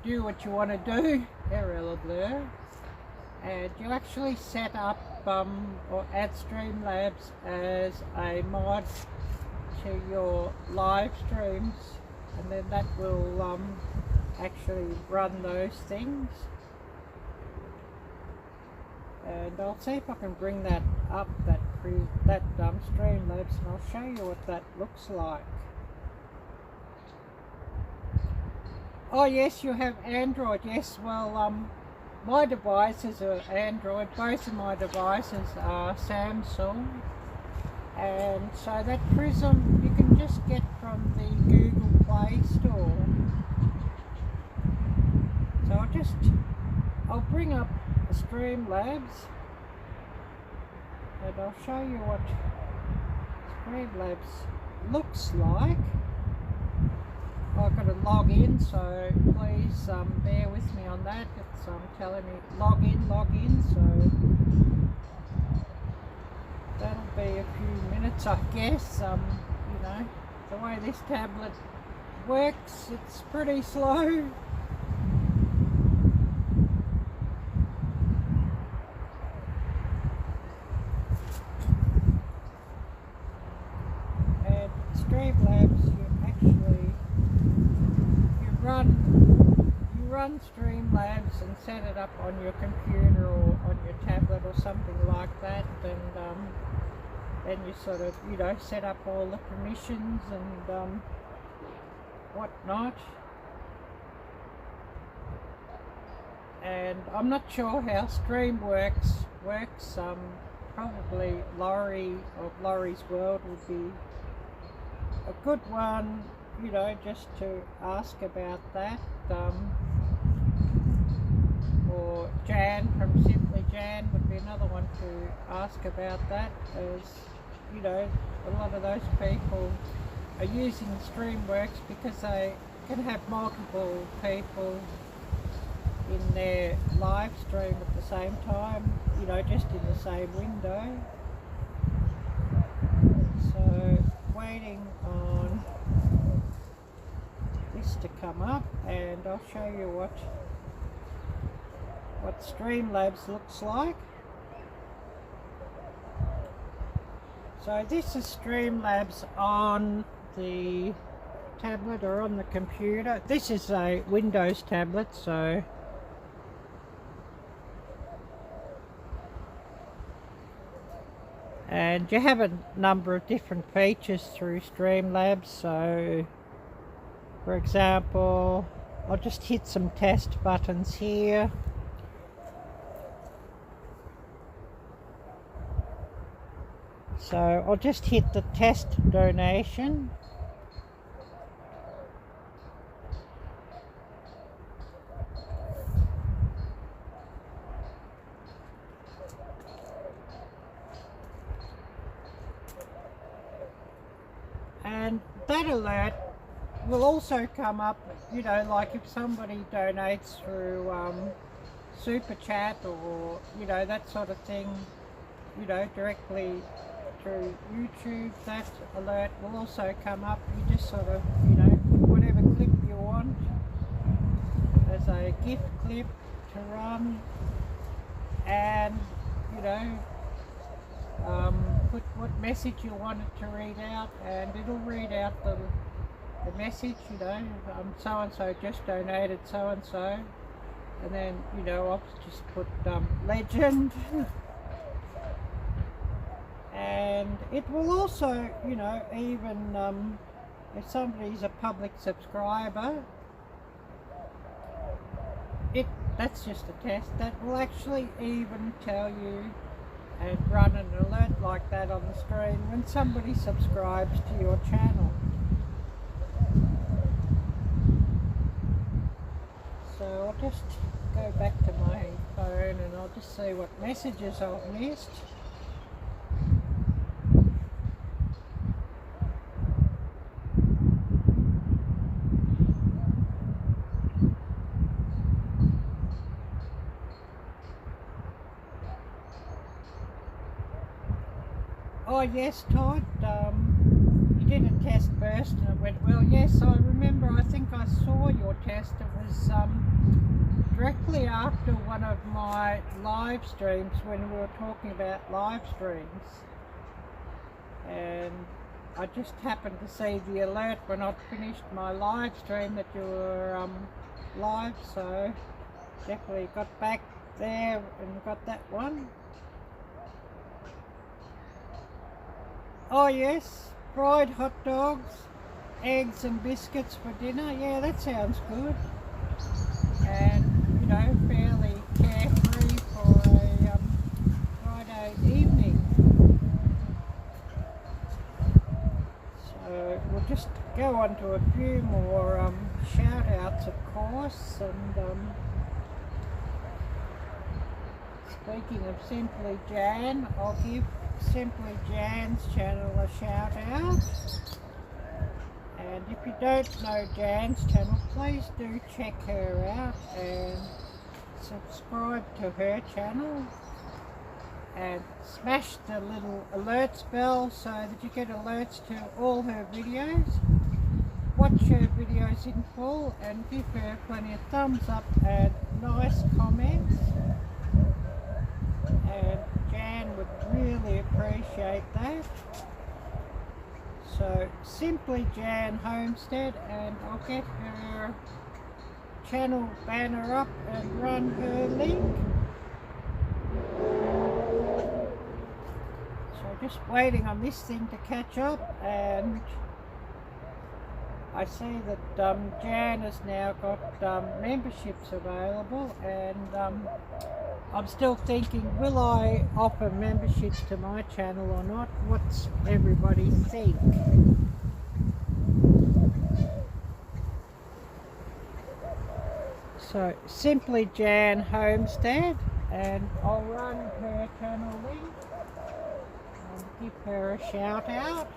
do what you want to do, Arielle-Viking. And you actually set up or add Streamlabs as a mod to your live streams, and then that will actually run those things. And I'll see if I can bring that up, that Streamlabs, and I'll show you what that looks like. Oh yes, you have Android. Yes, well my devices are Android. Both of my devices are Samsung, and so that Prism you can just get from the Google Play Store. So I'll bring up the Streamlabs and I'll show you what Streamlabs looks like. I've got to log in, so please bear with me on that. It's telling me log in, so that'll be a few minutes, I guess. The way this tablet works, it's pretty slow. And Streamlabs, you run Streamlabs and set it up on your computer or on your tablet or something like that, and then you sort of set up all the permissions and whatnot. And I'm not sure how Streamworks works. Probably Laurie of Laurie's World would be a good one, just to ask about that. Or Jan from Simply Jan would be another one to ask about that, as a lot of those people are using Streamworks because they can have multiple people in their live stream at the same time, just in the same window. So waiting on this to come up, and I'll show you what Streamlabs looks like. So this is Streamlabs on the tablet or on the computer. This is a Windows tablet, so and you have a number of different features through Streamlabs. So for example, I'll just hit some test buttons here. So I'll just hit the test donation. And that alert will also come up, like if somebody donates through Super Chat or, that sort of thing, directly through YouTube, that alert will also come up. You just sort of, whatever clip you want as a gift clip to run, and, put what message you want it to read out, and it'll read out the message, so-and-so just donated so-and-so, and then, I'll just put legend. And it will also, even if somebody's a public subscriber, that's just a test, that will actually even tell you and run an alert like that that on the screen when somebody subscribes to your channel. So I'll just go back to my phone and I'll just see what messages I've missed. Oh yes, Todd, you did a test first and it went well. Yes, I remember, I think I saw your test. It was directly after one of my live streams when we were talking about live streams. And I just happened to see the alert when I'd finished my live stream that you were live, so definitely got back there and got that one. Oh yes, fried hot dogs, eggs and biscuits for dinner. Yeah, that sounds good. And, you know, fairly carefree for a Friday evening. So we'll just go on to a few more shout outs, of course. And speaking of Simply Jan, I'll give Simply Jan's channel a shout out. And if you don't know Jan's channel, please do check her out and subscribe to her channel and smash the little alerts bell so that you get alerts to all her videos. Watch her videos in full and give her plenty of thumbs up and nice comments. And Jan would really appreciate that. So Simply Jan Homestead, and I'll get her channel banner up and run her link. So just waiting on this thing to catch up, and I see that Jan has now got memberships available, and I'm still thinking, will I offer memberships to my channel or not? What's everybody think? So Simply Jan Homestead, and I'll run her channel link and give her a shout out.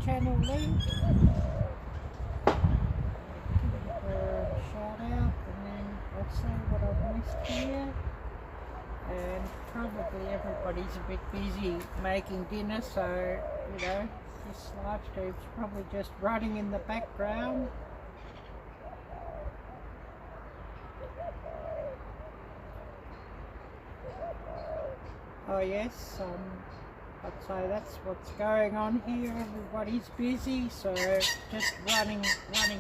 Channel link, give her a shout out, and then I'll say what I've missed here. And probably everybody's a bit busy making dinner, so you know, this live stream's probably just running in the background. Oh yes, I'd say that's what's going on here. Everybody's busy, so just running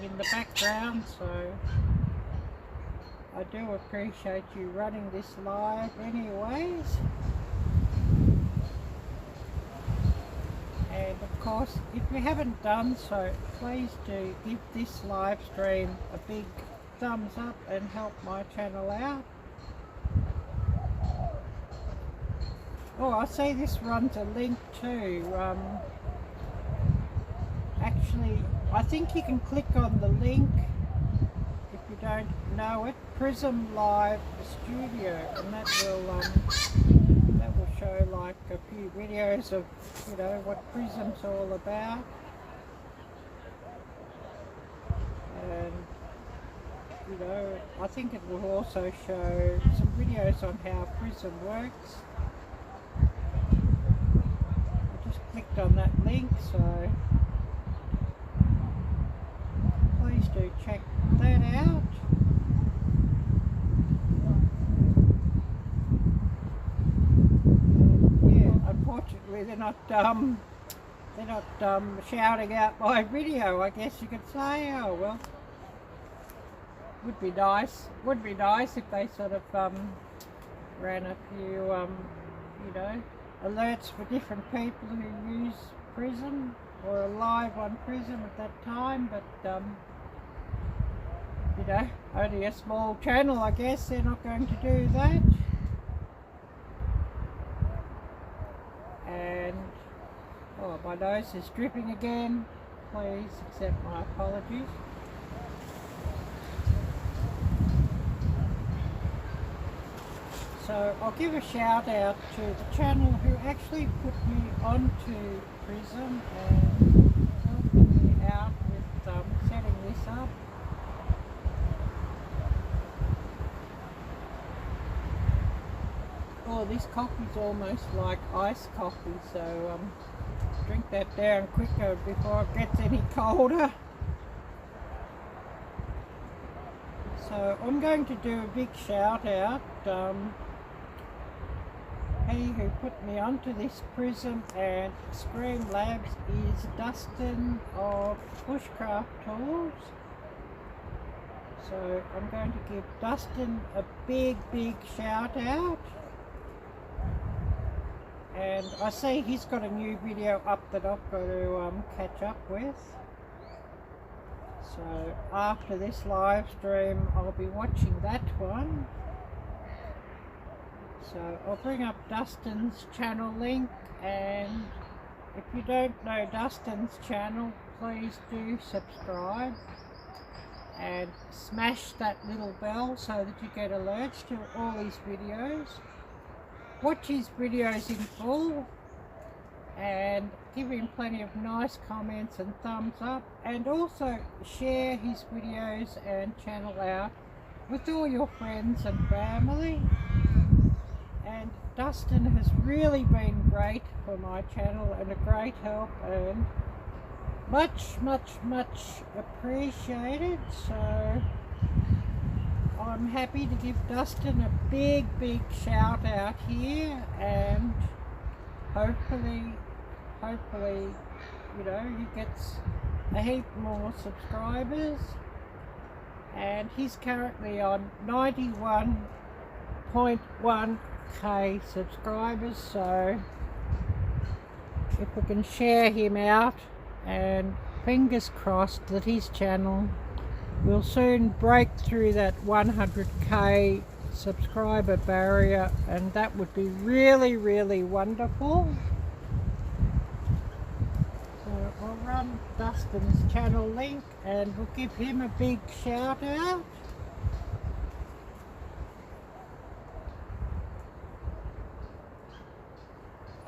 in the background. So I do appreciate you running this live anyways. And of course, if you haven't done so, please do give this live stream a big thumbs up and help my channel out. Oh, I see this runs a link too. Actually, I think you can click on the link if you don't know it. Prism Live Studio, and that will show like a few videos of, you know, what Prism's all about. And you know, I think it will also show some videos on how Prism works. Clicked on that link, so please do check that out. basically they're not shouting out my video, I guess you could say. Oh well, would be nice if they sort of ran a few you know, alerts for different people who use Prism or are live on Prism at that time, but you know, only a small channel, I guess they're not going to do that. And oh, my nose is dripping again. Please accept my apologies. So I'll give a shout out to the channel who actually put me onto Prism and helped me out with setting this up. Oh, this coffee's almost like iced coffee, so drink that down quicker before it gets any colder. So I'm going to do a big shout out. He who put me onto this Prism and Scream Labs is Dustin of Bushcraft Tools. So I'm going to give Dustin a big shout out. And I see he's got a new video up that I've got to catch up with. So after this live stream I'll be watching that one. So I'll bring up Dustin's channel link, and if you don't know Dustin's channel, please do subscribe and smash that little bell so that you get alerts to all his videos. Watch his videos in full and give him plenty of nice comments and thumbs up, and also share his videos and channel out with all your friends and family. And Dustin has really been great for my channel and a great help, and much appreciated. So I'm happy to give Dustin a big shout out here, and hopefully you know, he gets a heap more subscribers. And he's currently on 91.1k subscribers, so if we can share him out, and fingers crossed that his channel will soon break through that 100k subscriber barrier, and that would be really wonderful. So I'll run Dustin's channel link and we'll give him a big shout out.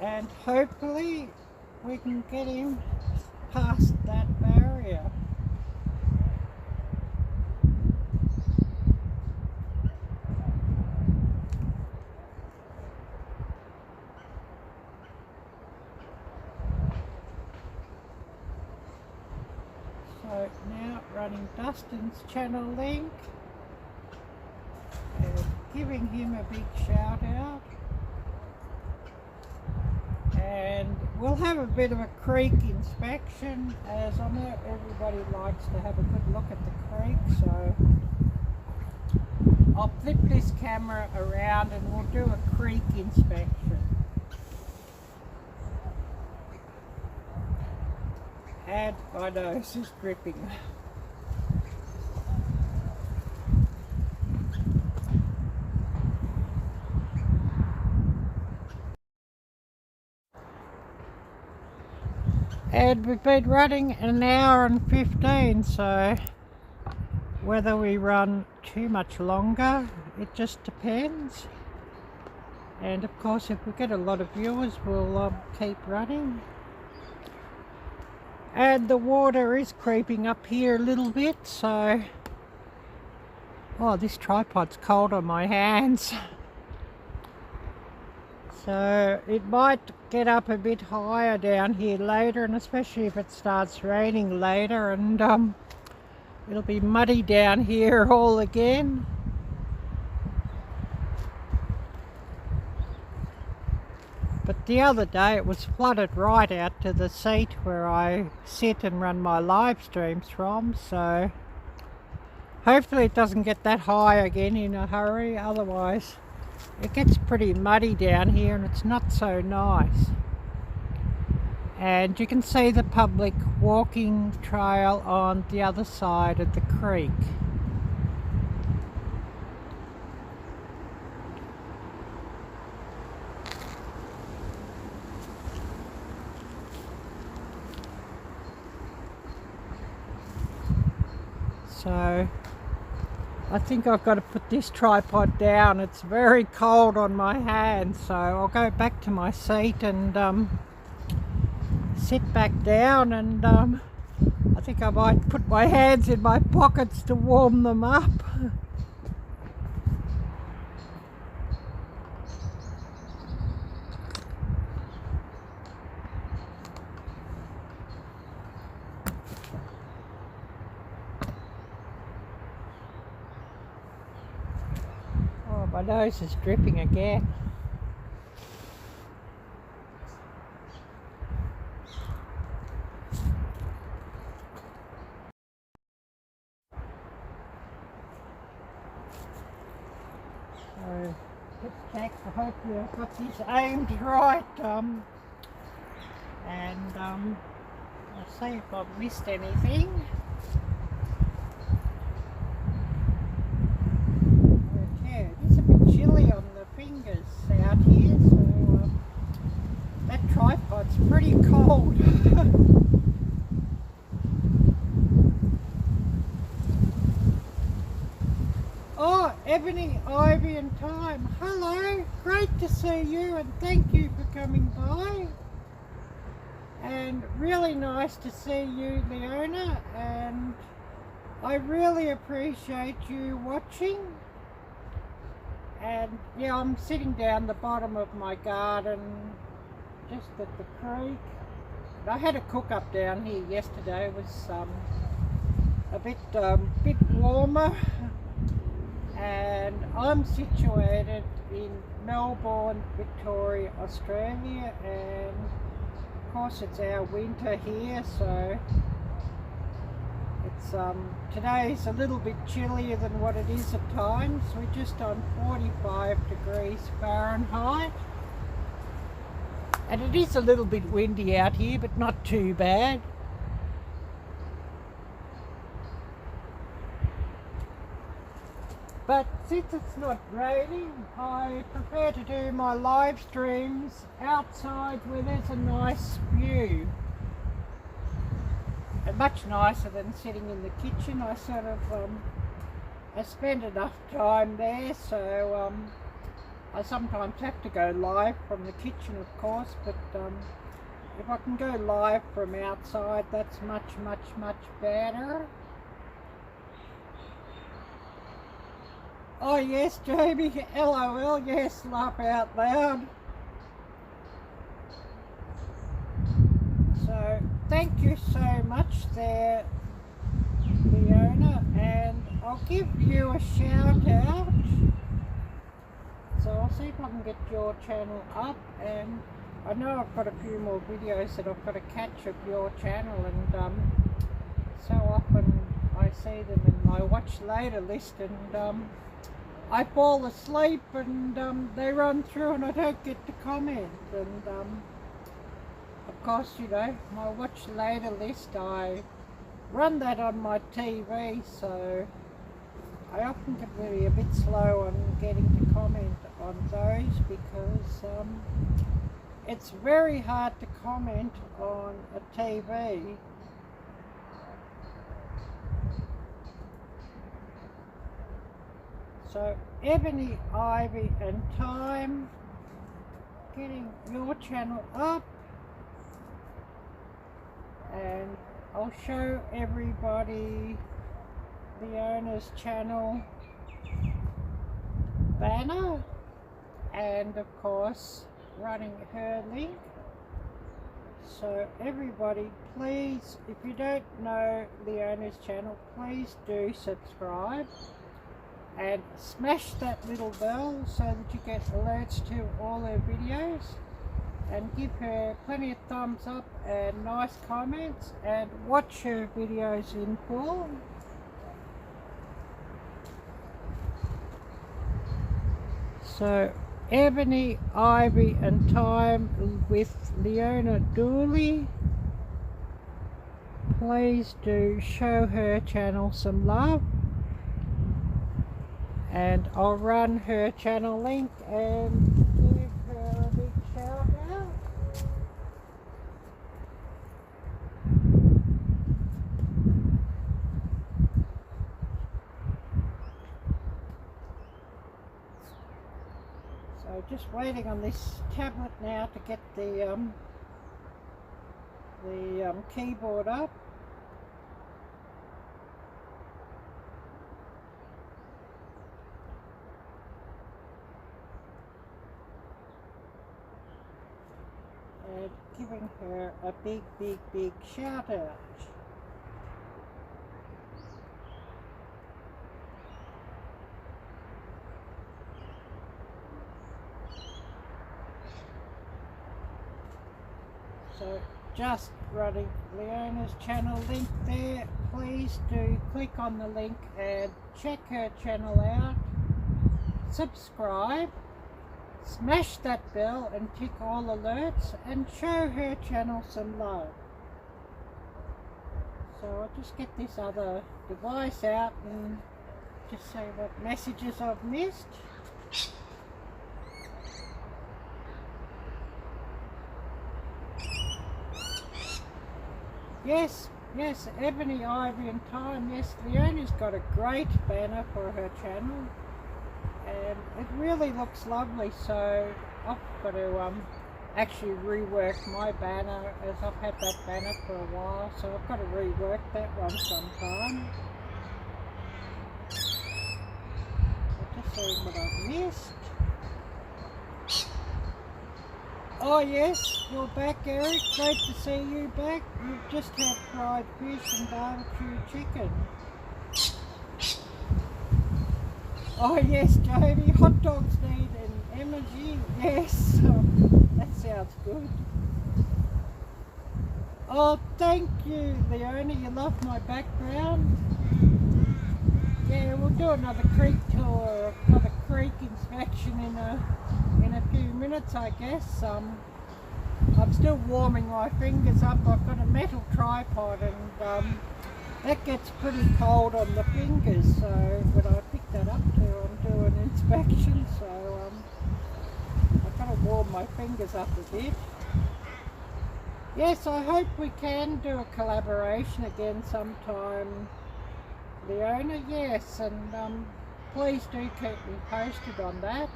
And hopefully we can get him past that barrier. So now running Dustin's channel link and giving him a big shout out. And we'll have a bit of a creek inspection, as I know everybody likes to have a good look at the creek, so I'll flip this camera around and we'll do a creek inspection. And my nose is dripping. And we've been running an hour and 15, so whether we run too much longer, it just depends. And of course, if we get a lot of viewers, we'll keep running. And the water is creeping up here a little bit, so oh, this tripod's cold on my hands. So it might get up a bit higher down here later, and especially if it starts raining later, and it'll be muddy down here all again. But the other day it was flooded right out to the seat where I sit and run my live streams from, so hopefully it doesn't get that high again in a hurry, otherwise it gets pretty muddy down here and it's not so nice. And you can see the public walking trail on the other side of the creek. So I think I've got to put this tripod down. It's very cold on my hands, so I'll go back to my seat and sit back down, and I think I might put my hands in my pockets to warm them up. My nose is dripping again. So, let's check. Hopefully I've got this aimed right. I'll see if I've missed anything. Chilly on the fingers out here, so that tripod's pretty cold. Oh, Ebony, Ivy and Time, hello, great to see you and thank you for coming by. And really nice to see you, Leona, and I really appreciate you watching. And yeah, I'm sitting down the bottom of my garden, just at the creek. And I had a cook up down here yesterday. It was a bit warmer. And I'm situated in Melbourne, Victoria, Australia. And of course it's our winter here, so it's today's a little bit chillier than what it is at times. We're just on 45 degrees Fahrenheit. And it is a little bit windy out here, but not too bad. But since it's not raining, I prefer to do my live streams outside where there's a nice view. And much nicer than sitting in the kitchen. I sort of, I spend enough time there, so I sometimes have to go live from the kitchen, of course, but if I can go live from outside, that's much better. Oh yes, Jamie, LOL, yes, laugh out loud. So, thank you so much there, Leona, and I'll give you a shout out. So I'll see if I can get your channel up, and I know I've got a few more videos that I've got to catch of your channel, and so often I see them in my watch later list, and I fall asleep and they run through and I don't get to comment, and of course, you know, my watch later list, I run that on my TV, so I often can be a bit slow on getting to comment on those, because it's very hard to comment on a TV. So Ebony, Ivy and Time, getting your channel up, and I'll show everybody Leona's channel banner, and of course running her link. So everybody, please, if you don't know Leona's channel, please do subscribe and smash that little bell so that you get alerts to all her videos. and give her plenty of thumbs up and nice comments, and watch her videos in full. So Ebony, Ivy and Time with Leona Dooley. Please do show her channel some love, and I'll run her channel link and give her a big shout out. So just waiting on this tablet now to get the keyboard up. And giving her a big shout out. So just running Leona's channel link there. Please do click on the link and check her channel out. Subscribe. Smash that bell and tick all alerts and show her channel some love. So I'll just get this other device out and just say what messages I've missed. Yes, Ebony, Ivy and Time. Yes, Leona's got a great banner for her channel. And it really looks lovely, so I've got to actually rework my banner, as I've had that banner for a while, so I've got to rework that one sometime. I'm just seeing what I've missed. Oh yes, you're back, Eric. Great to see you back. You've just had fried fish and barbecue chicken. Oh yes, Jody, hot dogs need an emoji. Yes, that sounds good. Oh, thank you, Leona. You love my background. Yeah, we'll do another creek tour, another creek inspection in a few minutes, I guess. I'm still warming my fingers up. I've got a metal tripod, and that gets pretty cold on the fingers, so when I pick that up to do an inspection, so I've got to warm my fingers up a bit. Yes, I hope we can do a collaboration again sometime, Leona. Yes, and please do keep me posted on that.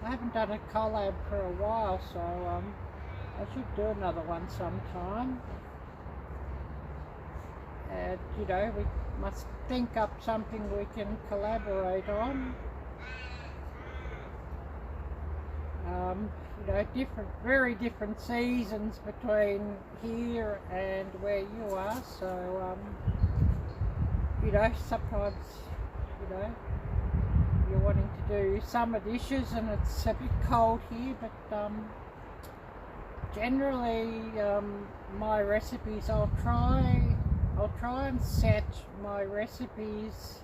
I haven't done a collab for a while, so I should do another one sometime. And you know, we must think up something we can collaborate on. You know, very different seasons between here and where you are, so you know, sometimes, you know, you're wanting to do summer dishes and it's a bit cold here, but generally my recipes, I'll try and set my recipes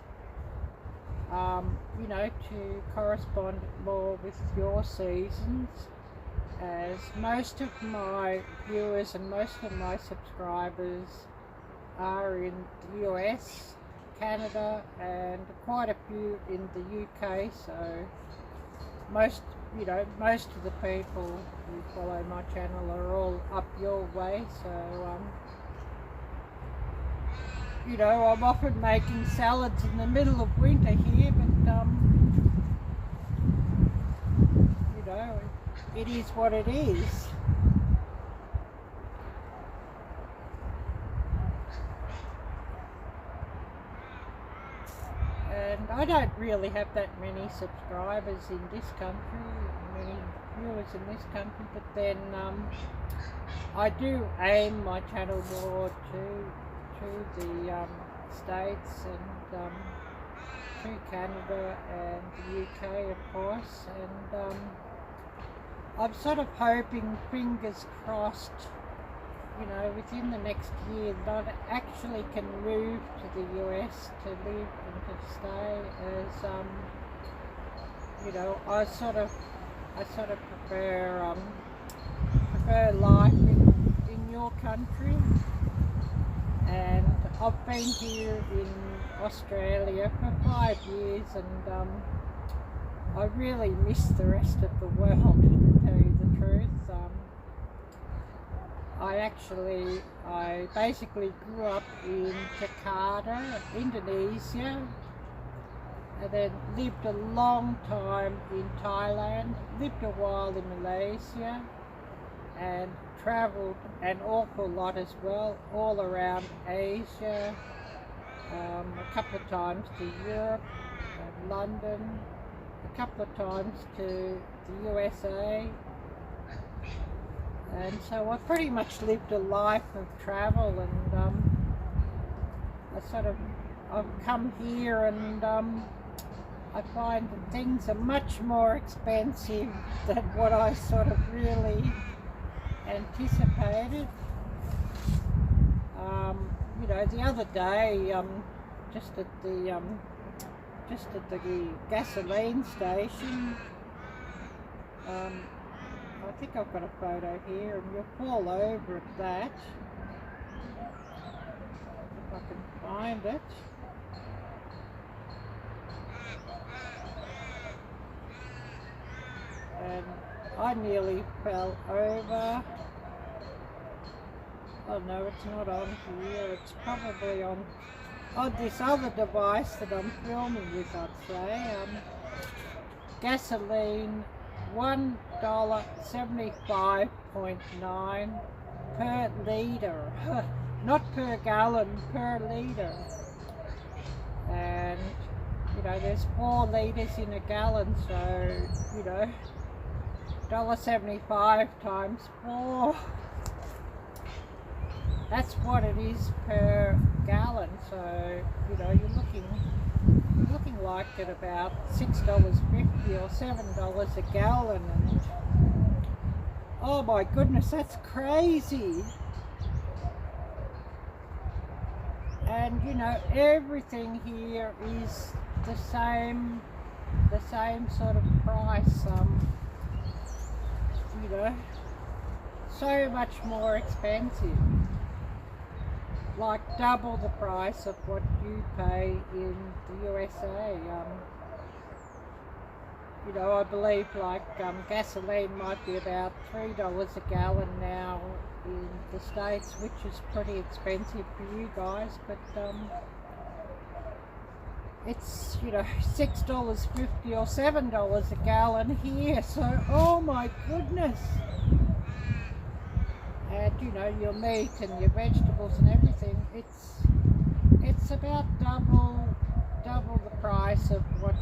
you know, to correspond more with your seasons, as most of my viewers and most of my subscribers are in the US, Canada and quite a few in the UK, so most of the people who follow my channel are all up your way, so you know, I'm often making salads in the middle of winter here, but you know, it is what it is. And I don't really have that many subscribers in this country, many viewers in this country, but then I do aim my channel more to the States and to Canada and the UK, of course, and I'm sort of hoping, fingers crossed, you know, within the next year that I actually can move to the US to live and to stay, as you know, I sort of prefer life in your country, and I've been here in Australia for 5 years, and I really miss the rest of the world, to tell you the truth. I basically grew up in Jakarta, Indonesia, and then lived a long time in Thailand, lived a while in Malaysia, and travelled an awful lot as well, all around Asia, a couple of times to Europe and London, a couple of times to the USA. And so I pretty much lived a life of travel, and I've come here, and I find that things are much more expensive than what I sort of really anticipated. You know, the other day, just at the gasoline station, I think I've got a photo here, and you'll fall over at that if I can find it. And I nearly fell over. Oh no, it's not on here, it's probably on this other device that I'm filming with, I'd say. Gasoline, $1.75.9 per litre, not per gallon, per litre. And you know, there's 4 litres in a gallon, so you know, $1.75 times 4, that's what it is per gallon. So you know, you're looking like at about $6.50 or $7 a gallon, and oh my goodness, that's crazy. And you know, everything here is the same sort of price. You know, so much more expensive, like double the price of what you pay in the USA. You know, I believe like gasoline might be about $3 a gallon now in the States, which is pretty expensive for you guys, but it's, you know, $6.50 or $7 a gallon here, so oh my goodness. And you know, your meat and your vegetables and everything, it's about double the price of what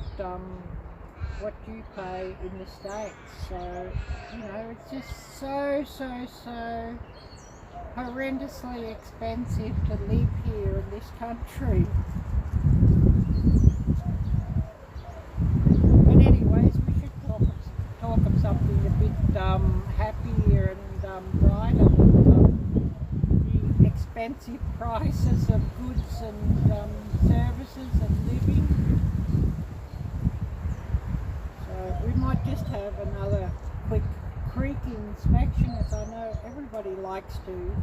you pay in the States. So you know, it's just so horrendously expensive to live here in this country. But anyways, we should talk of something a bit happier and brighter than the expensive prices of goods and services and living. So we might just have another quick creek inspection, as I know everybody likes to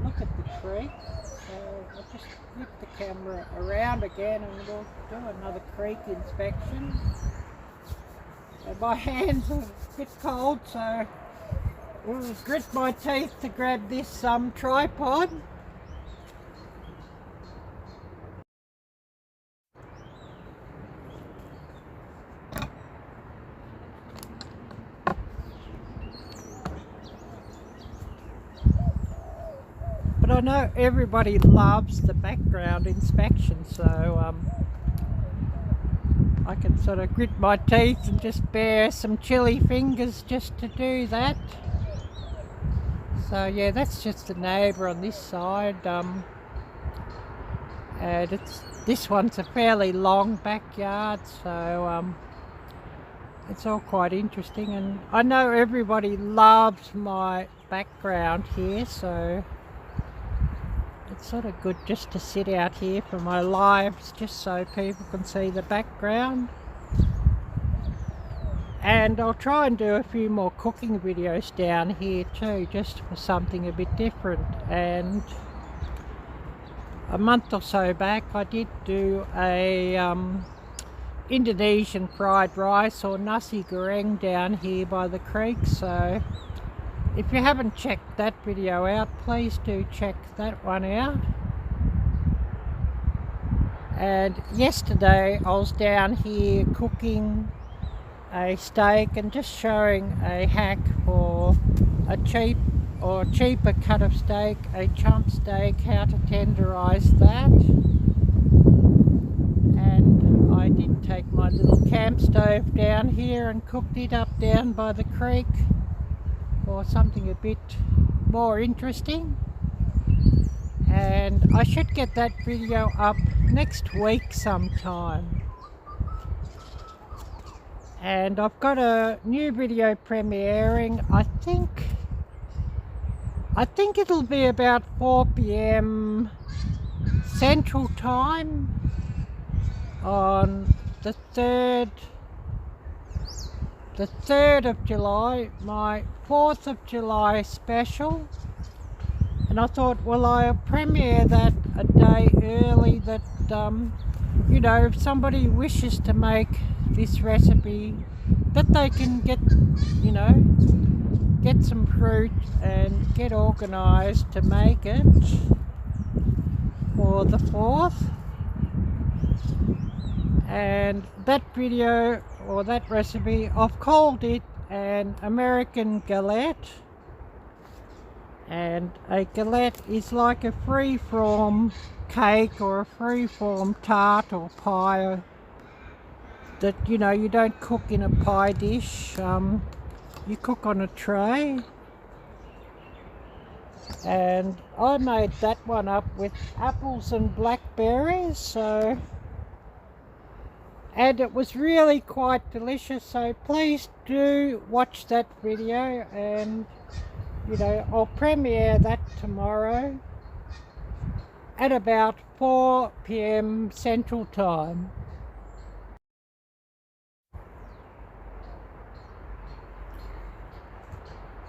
look at the creek. So I'll just flip the camera around again and we'll do another creek inspection. And my hands are a bit cold, so I'll grit my teeth to grab this tripod. But I know everybody loves the background inspection, so I can sort of grit my teeth and just bear some chilly fingers just to do that. So yeah, that's just the neighbour on this side, and this one's a fairly long backyard, so it's all quite interesting, and I know everybody loves my background here, so it's sort of good just to sit out here for my lives, just so people can see the background. And I'll try and do a few more cooking videos down here too, just for something a bit different. And a month or so back I did do a Indonesian fried rice, or nasi goreng, down here by the creek. So if you haven't checked that video out, please do check that one out. And yesterday I was down here cooking a steak and just showing a hack for a cheaper cut of steak, a chump steak, how to tenderize that. And I did take my little camp stove down here and cooked it up down by the creek for something a bit more interesting. And I should get that video up next week sometime. And I've got a new video premiering. I think it'll be about 4 p.m. Central Time on the 3rd of July, my 4th of July special. And I thought, well, I'll premiere that a day early, that you know, if somebody wishes to make this recipe, that they can get, you know, get some fruit and get organised to make it for the 4th. And that video, or that recipe, I've called it an American galette. And a galette is like a free-form cake or a free-form tart or pie that, you know, you don't cook in a pie dish, you cook on a tray. And I made that one up with apples and blackberries, so, and it was really quite delicious. So please do watch that video, and you know, I'll premiere that tomorrow at about 4 p.m. Central Time.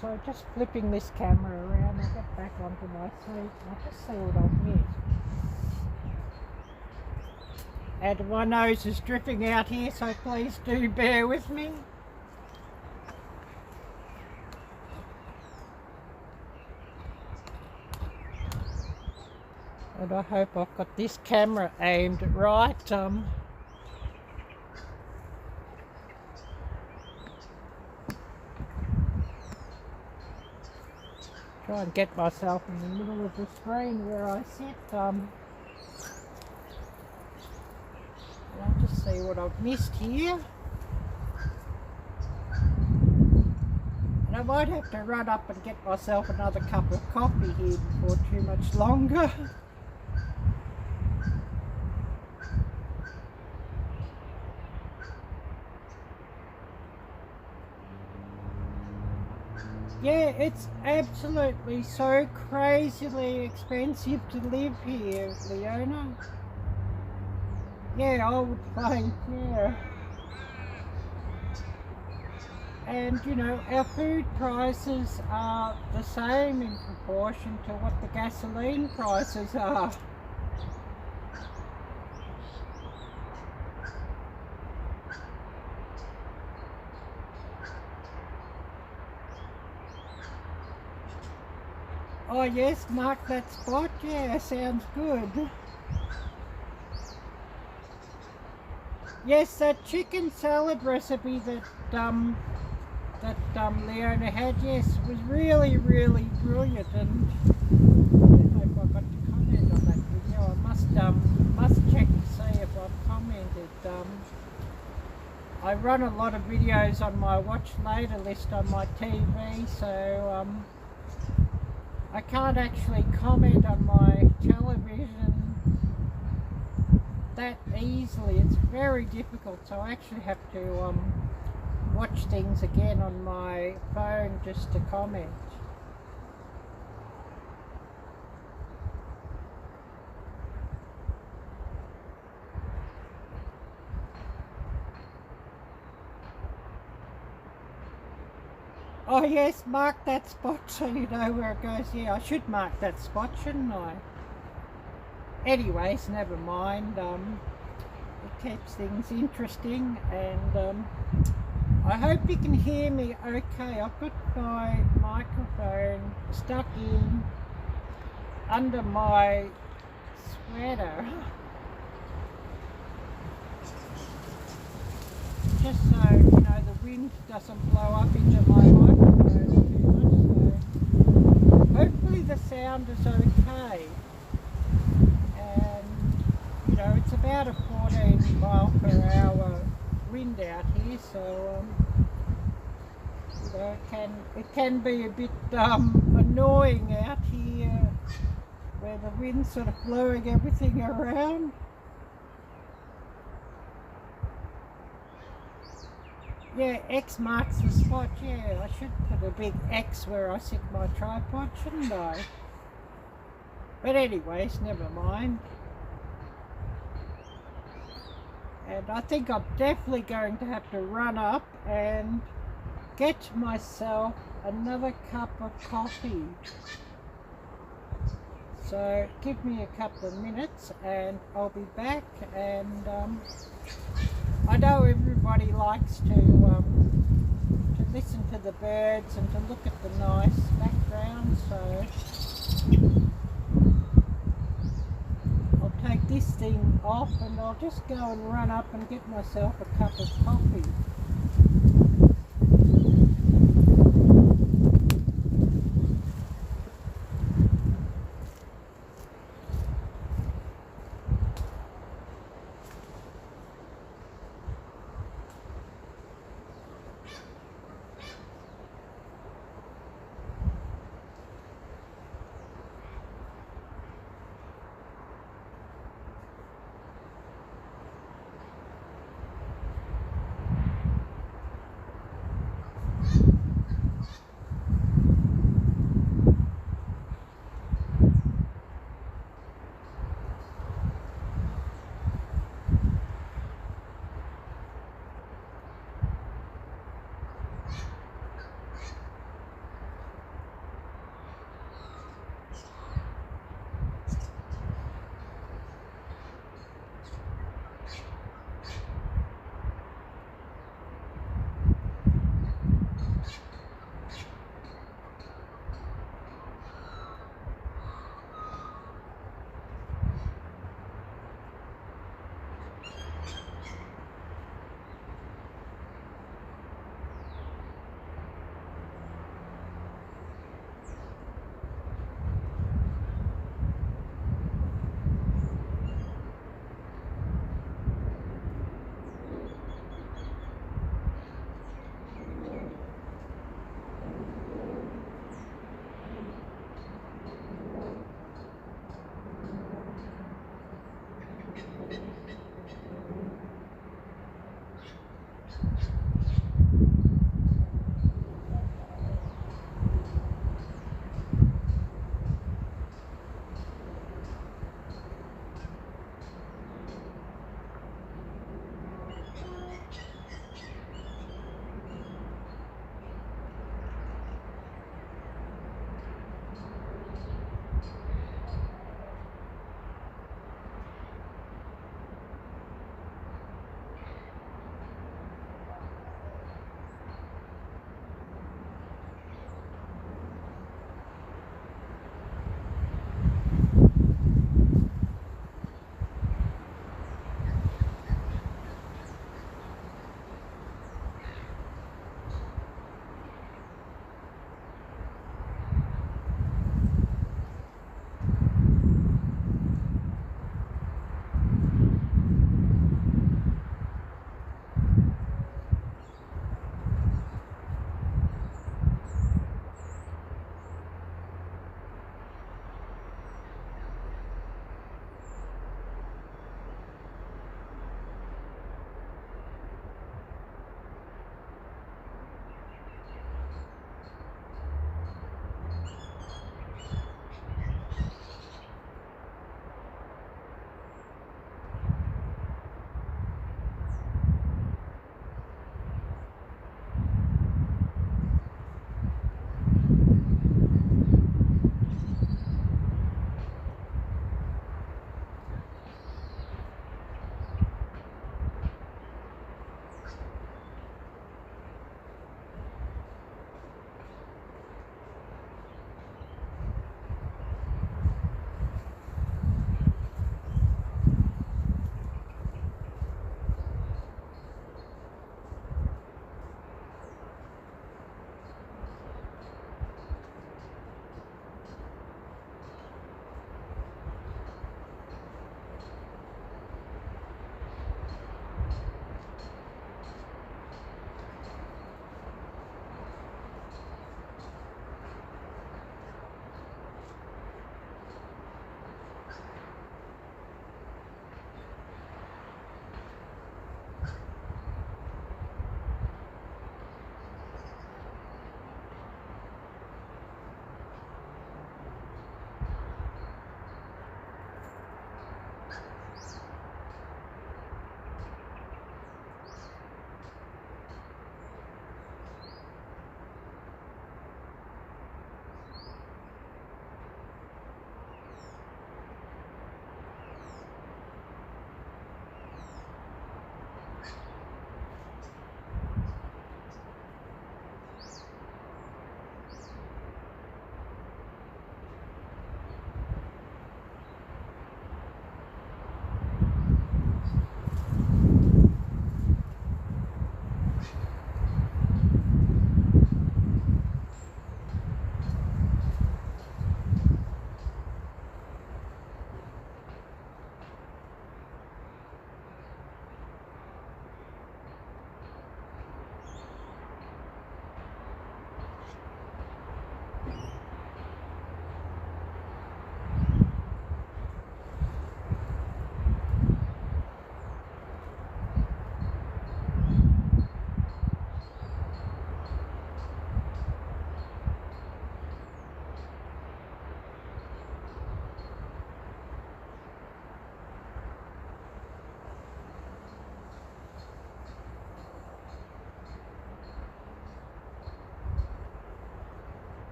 So just flipping this camera around, I'll get back onto my seat. I'll just see what I've missed. And my nose is dripping out here, so please do bear with me. And I hope I've got this camera aimed right. Try and get myself in the middle of the screen where I sit. I'll just see what I've missed here. And I might have to run up and get myself another cup of coffee here before too much longer. Yeah, it's absolutely so crazily expensive to live here, Leona. Yeah, I would think, yeah. And you know, our food prices are the same in proportion to what the gasoline prices are. Oh yes, mark that spot. Yeah, sounds good. Yes, that chicken salad recipe that Leona had, yes, was really, really brilliant. And I don't know if I got to comment on that video. I must check to see if I've commented. I run a lot of videos on my watch later list on my TV, so I can't actually comment on my television that easily. It's very difficult, so I actually have to watch things again on my phone just to comment. Oh yes, mark that spot so you know where it goes. Yeah, I should mark that spot, shouldn't I? Anyways, never mind. It keeps things interesting, and I hope you can hear me okay. I've got my microphone stuck in under my sweater, just so you know the wind doesn't blow up into my microphone too much. So hopefully the sound is okay. And you know, it's about a 14 mile per hour wind out here, so you know, it can be a bit annoying out here where the wind's sort of blowing everything around. Yeah, X marks the spot. Yeah, I should put a big X where I sit my tripod, shouldn't I? But anyways, never mind. And I think I'm definitely going to have to run up and get myself another cup of coffee. So give me a couple of minutes and I'll be back. And I know everybody likes to listen to the birds and to look at the nice background, so I'll take this thing off and I'll just go and run up and get myself a cup of coffee.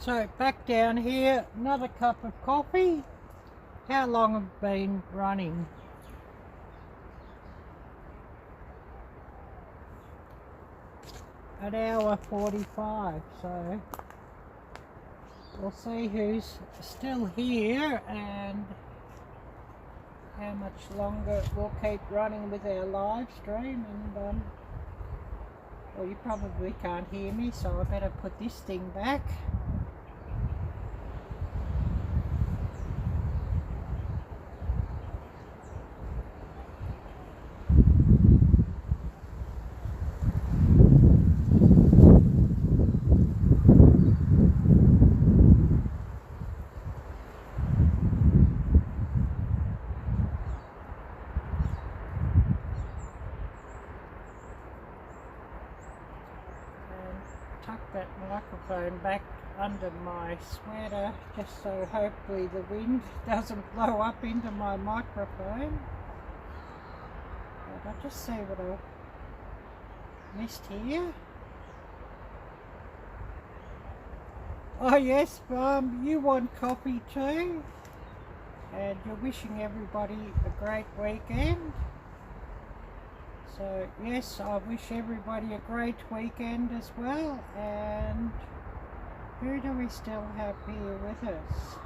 So back down here, another cup of coffee. How long have I been running? An hour 45, so we'll see who's still here and how much longer we'll keep running with our live stream. And well, you probably can't hear me, so I better put this thing back. That microphone back under my sweater just so hopefully the wind doesn't blow up into my microphone. But I'll just see what I missed here. Oh yes, you want coffee too, and you're wishing everybody a great weekend. So yes, I wish everybody a great weekend as well. And who do we still have here with us?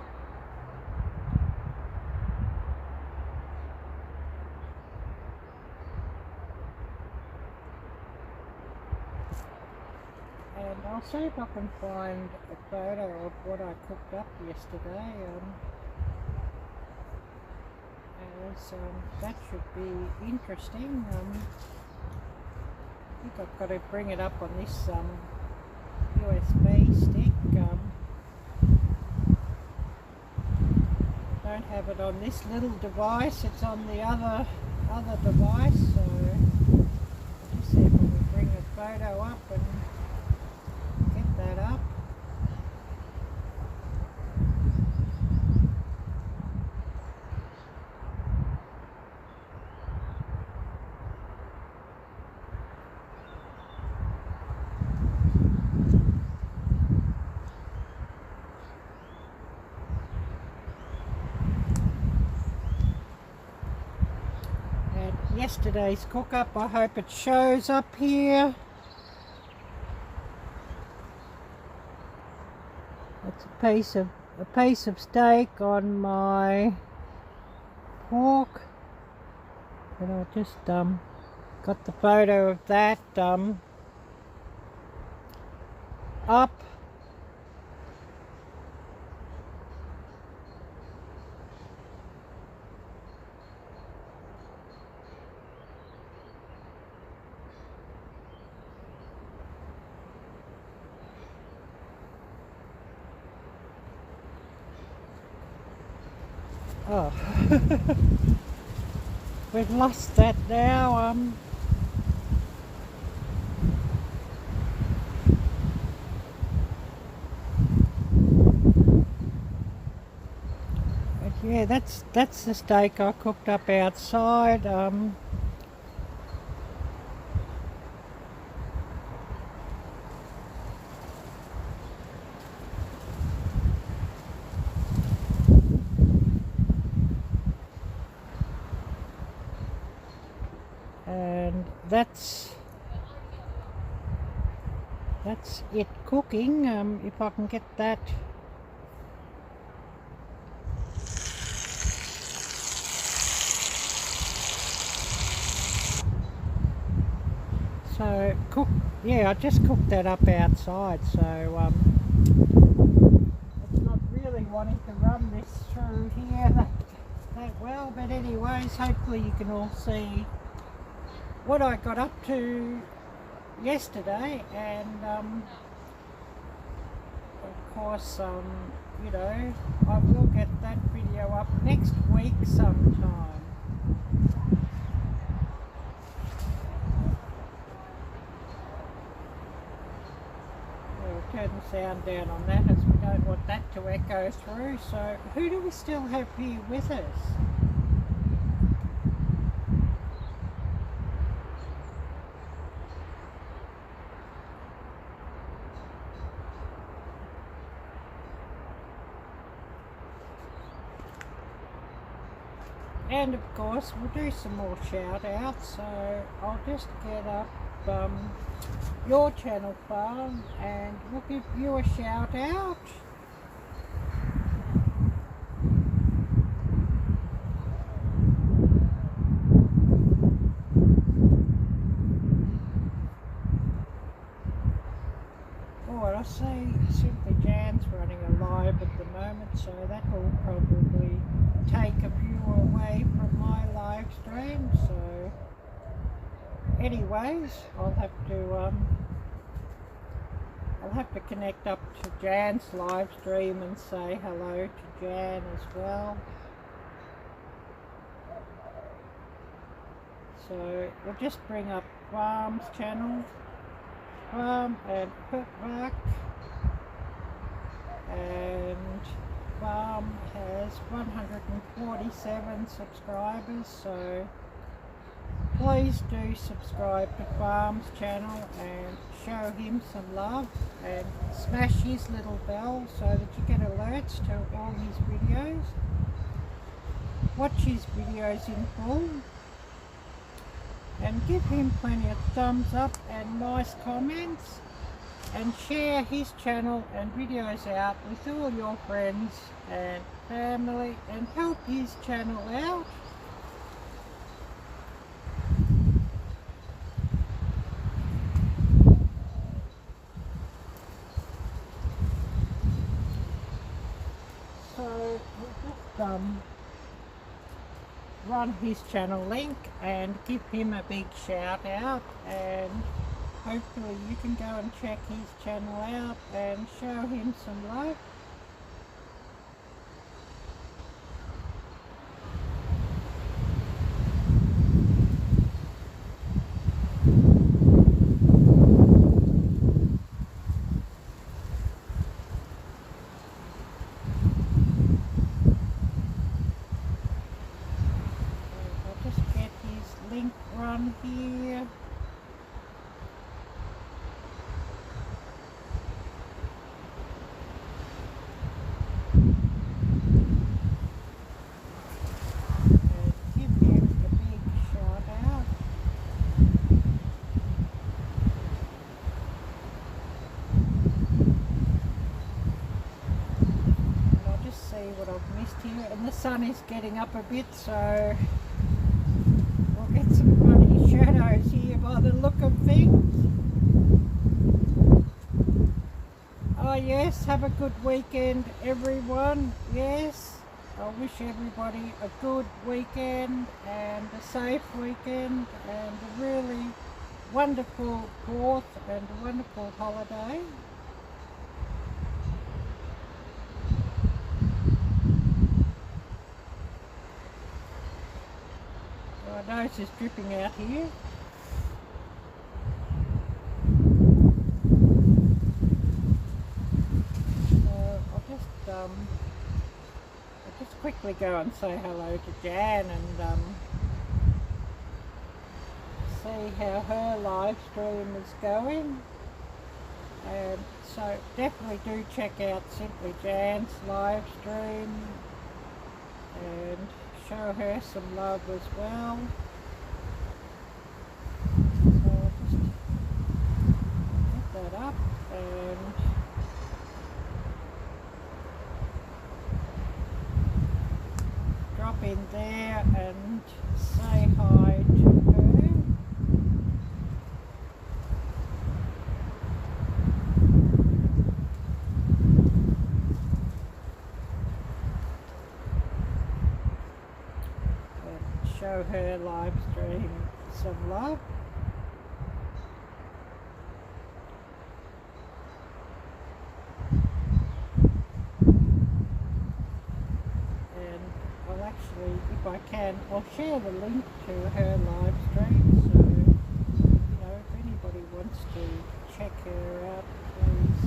And I'll see if I can find a photo of what I cooked up yesterday. That should be interesting. I think I've got to bring it up on this USB stick. I don't have it on this little device, it's on the other device, so I'll just see if I can bring a photo up and get that up. Yesterday's cook up, I hope it shows up here. It's a piece of steak on my pork, and I just got the photo of that up. Oh, we've lost that now. But yeah, that's the steak I cooked up outside. And that's it cooking. If I can get that. So yeah, I just cooked that up outside, so it's not really wanting to run this through here that well, but anyways, hopefully you can all see what I got up to yesterday. And of course, you know, I will get that video up next week sometime. We'll turn the sound down on that, as we don't want that to echo through. So who do we still have here with us? And of course we'll do some more shout outs, so I'll just get up your channel farm and we'll give you a shout out. I see Simply Jan's running a live at the moment, so that will probably take a viewer away from my live stream. So anyways, I'll have to connect up to Jan's live stream and say hello to Jan as well. So we'll just bring up Farm's channel. Farm and Putback, and Farm has 147 subscribers, so please do subscribe to Farm's channel and show him some love and smash his little bell so that you get alerts to all his videos. Watch his videos in full and give him plenty of thumbs up and nice comments, and share his channel and videos out with all your friends and family and help his channel out. So we'll just run his channel link and give him a big shout out, and hopefully you can go and check his channel out and show him some love. Here. Give him a big shout out. And I'll just see what I've missed here, and the sun is getting up a bit, so we'll get some funny shadows here by the look of things. Oh yes, have a good weekend everyone. Yes, I wish everybody a good weekend and a safe weekend and a really wonderful 4th and a wonderful holiday. My nose is dripping out here. So I'll just quickly go and say hello to Jan and see how her live stream is going. And so definitely do check out Simply Jan's live stream and show her some love as well. So I'll just get that up and drop in there and say hi to her. Show her live stream some love. And I'll actually, if I can, I'll share the link to her live stream, so you know, if anybody wants to check her out, please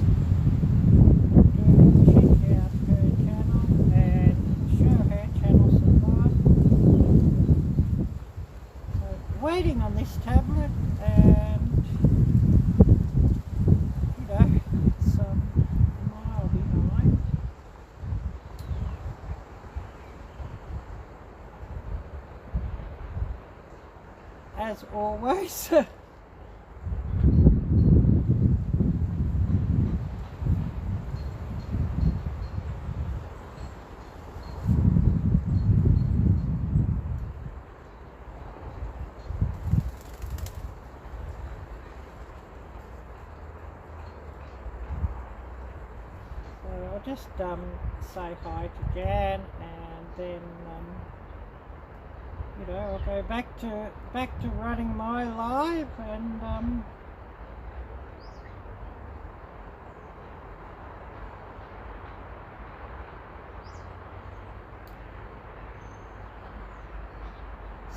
do check out her channel and show her channel some love. Waiting on this tablet, and you know, it's a mile behind. as always. I'll just say hi to Jan, and then you know, I'll go back to running my live, and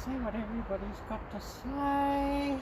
see what everybody's got to say.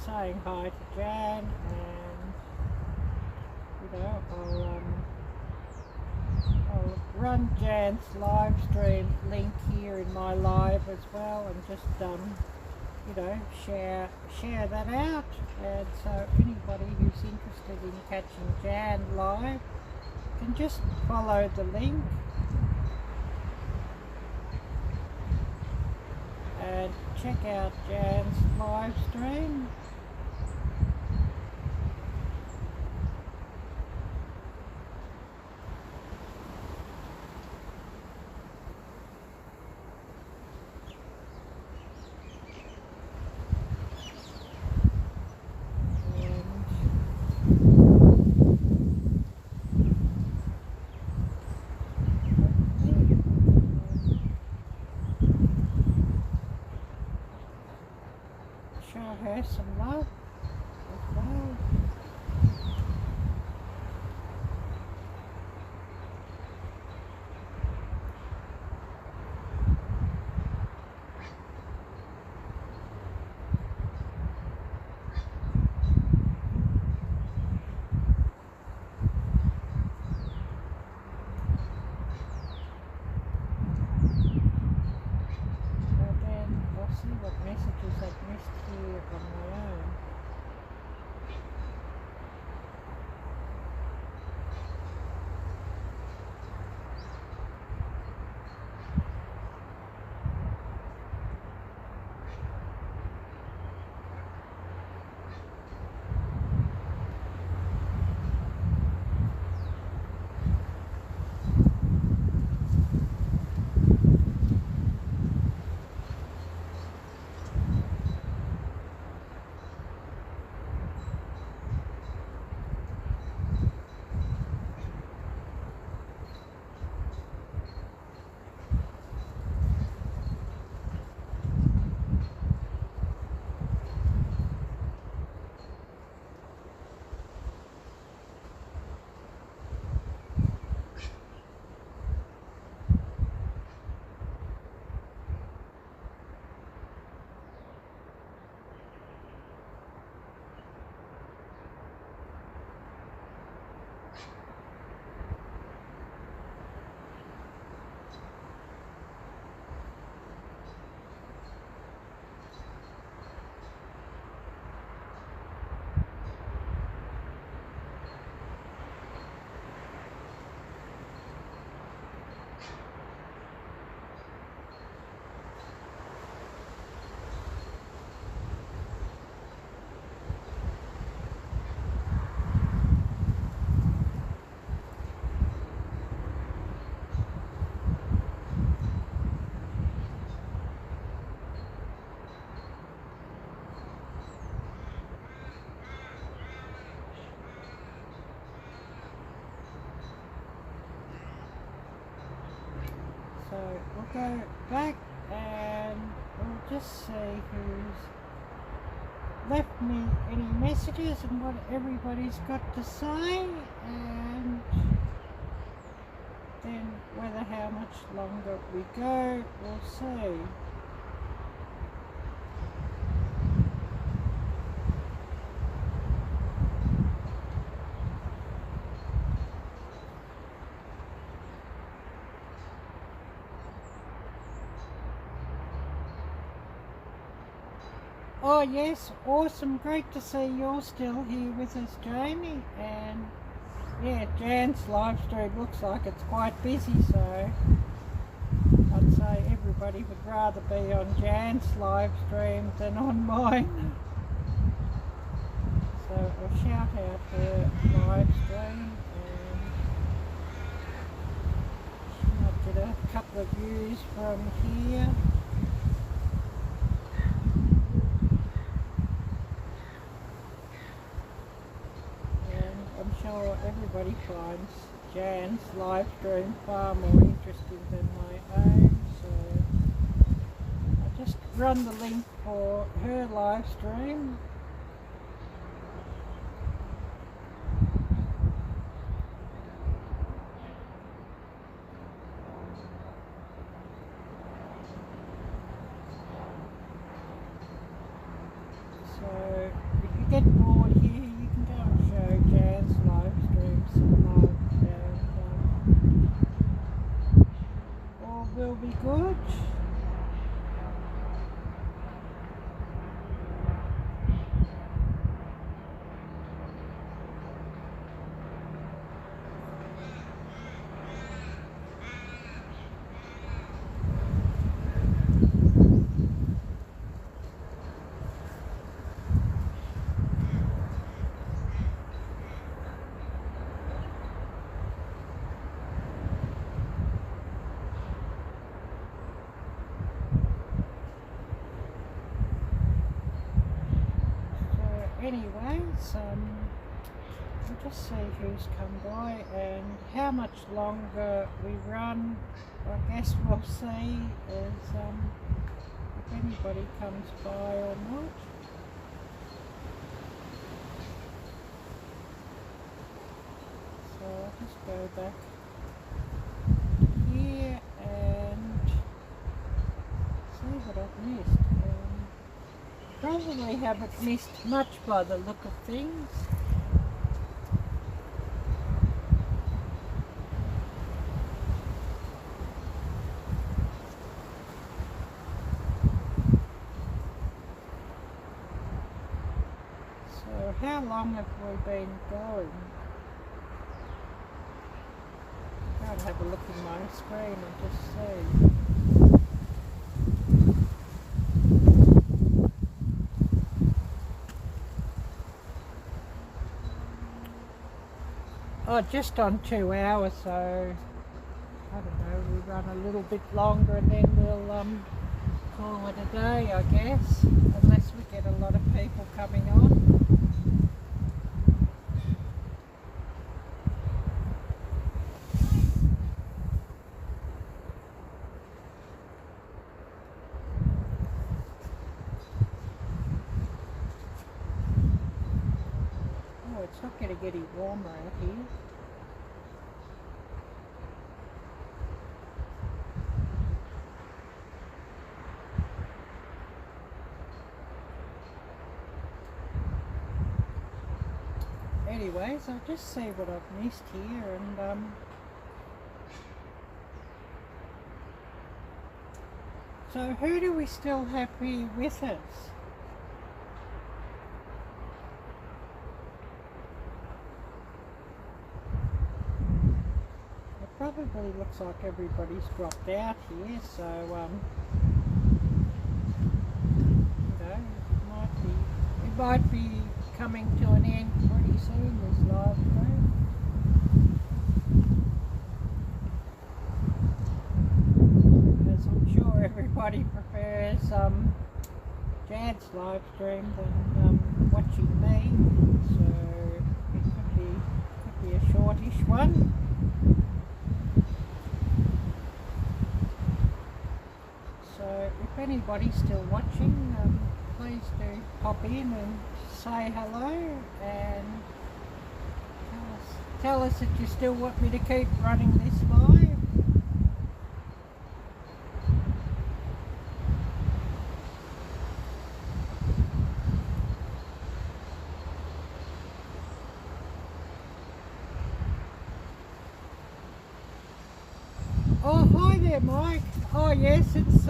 Saying hi to Jan, and you know, I'll run Jan's live stream link here in my live as well, and just you know, share that out. And so anybody who's interested in catching Jan live can just follow the link and check out Jan's live stream. Show her some So we'll go back and we'll just see who's left me any messages and what everybody's got to say, and then whether how much longer we go, we'll see. Oh yes, awesome, great to see you're still here with us, Jamie. And yeah, Jan's live stream looks like it's quite busy, so I'd say everybody would rather be on Jan's live stream than on mine. So I'll shout out her live stream, and she might get a couple of views from here. Everybody finds Jan's live stream far more interesting than my own, so I just run the link for her live stream. So if you get bored here, you can go and show Jan's live stream some love, and all will be good. Anyways, we'll just see who's come by and how much longer we run. I guess we'll see as if anybody comes by or not. So I'll just go back here and see what I've missed. Probably haven't missed much by the look of things. So how long have we been going? I'll have a look in my screen and just see. Oh, just on 2 hours, so I don't know, we run a little bit longer and then we'll call it a day, I guess, unless we get a lot of people coming on. Oh, it's not going to get any warmer out here. Anyways, I'll just see what I've missed here, and so who do we still have here with us? It probably looks like everybody's dropped out here, so you know, it might be coming to an end pretty soon, this live stream. As I'm sure everybody prefers Jan's live stream than watching me, so it could be a shortish one. anybody's still watching, please do pop in and say hello and tell us that you still want me to keep running this live. Oh, hi there, Mike. Oh yes, it's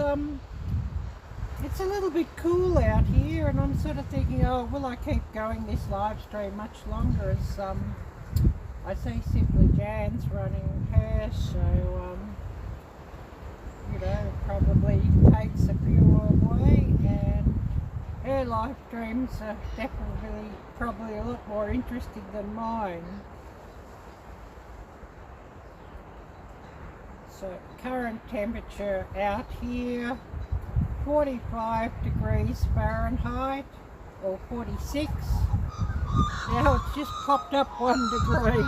a little bit cool out here, and I'm sort of thinking, oh, will I keep going this live stream much longer? As I see Simply Jan's running hers, so you know, probably takes a few away, and her live streams are definitely probably a lot more interesting than mine. So current temperature out here, 45 degrees Fahrenheit, or 46. Now it's just popped up 1 degree.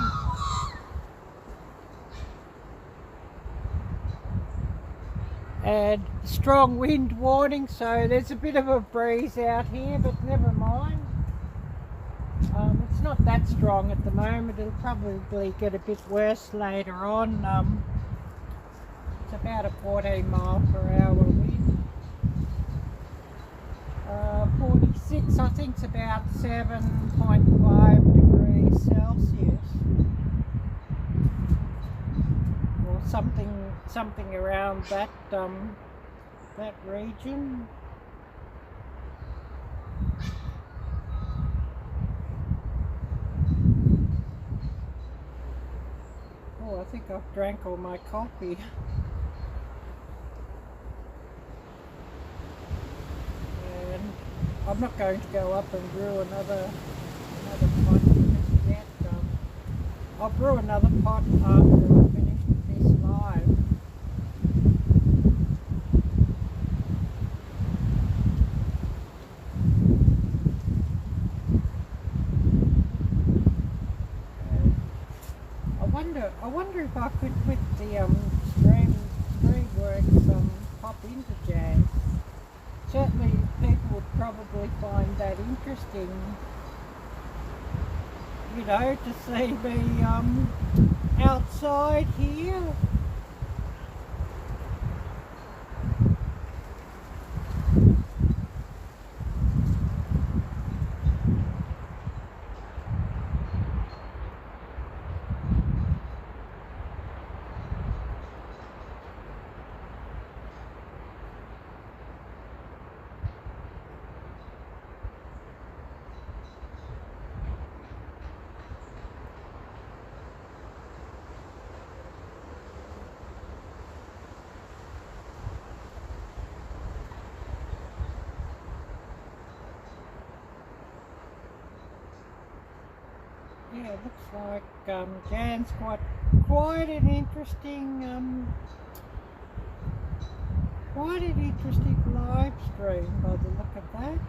And strong wind warning, so there's a bit of a breeze out here, but never mind. It's not that strong at the moment. It'll probably get a bit worse later on. It's about a 14 mile per hour wind. 46, I think it's about 7.5 degrees Celsius, or something around that that region. Oh, I think I've drank all my coffee. I'm not going to go up and brew another pot just yet. I'll brew another pot after I finish this live. I wonder if I could, with the Streamworks pop into Jan. Certainly people would probably find that interesting, you know, to see me outside here. Yeah, it looks like Jan's quite an interesting live stream by the look of that.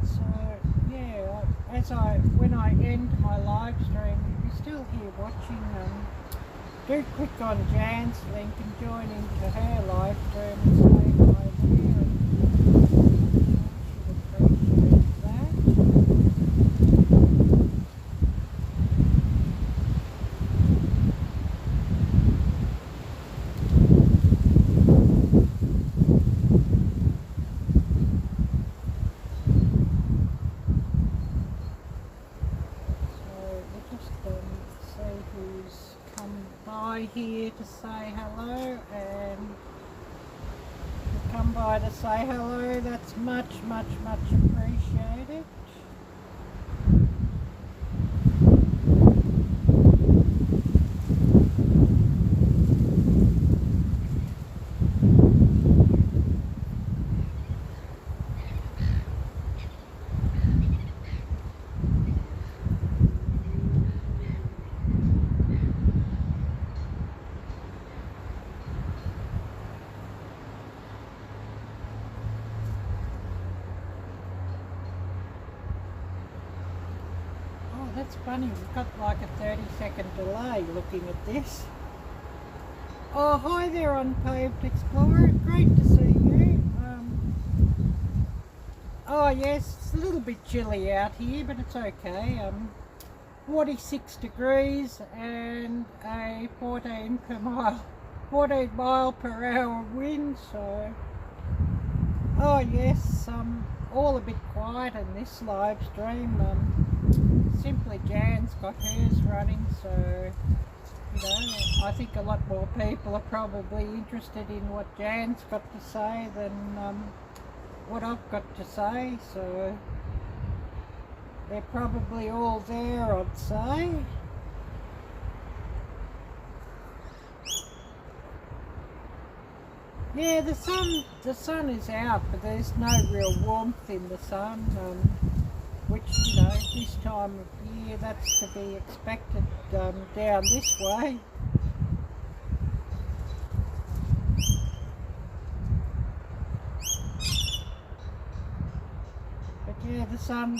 So yeah, when I end my live stream, if you're still here watching, do click on Jan's link and join into her live stream and say hi there. Here to say hello, and come by to say hello. That's much appreciated. That's funny, we've got like a 30-second delay looking at this. Oh, hi there, Unpaved Explorer. Great to see you. Oh yes, it's a little bit chilly out here, but it's okay. 46 degrees and a 14 mile per hour wind. So, oh yes, all a bit quiet in this live stream. Simply Jan's got hers running, so. You know, I think a lot more people are probably interested in what Jan's got to say than what I've got to say, so they're probably all there, I'd say. Yeah, the sun is out, but there's no real warmth in the sun, which, you know, this time of year, that's to be expected down this way. But yeah, the sun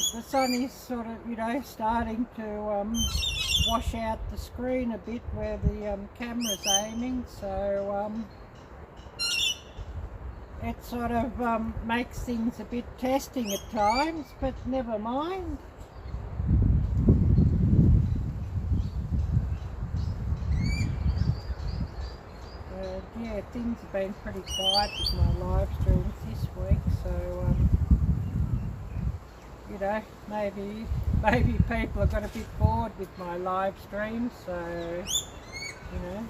is sort of, you know, starting to wash out the screen a bit where the camera's aiming, so it sort of makes things a bit testing at times, but never mind. Yeah, things have been pretty quiet with my live streams this week, so you know, maybe people have got a bit bored with my live streams, so you know,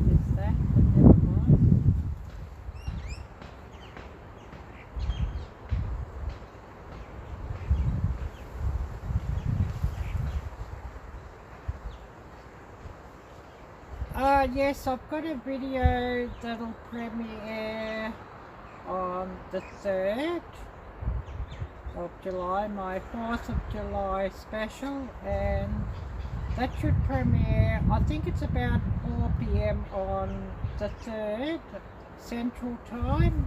there's that, but never mind. Yes, I've got a video that'll premiere on the 3rd of July, my 4th of July special, and that should premiere, I think it's about 4 PM on the 3rd Central Time.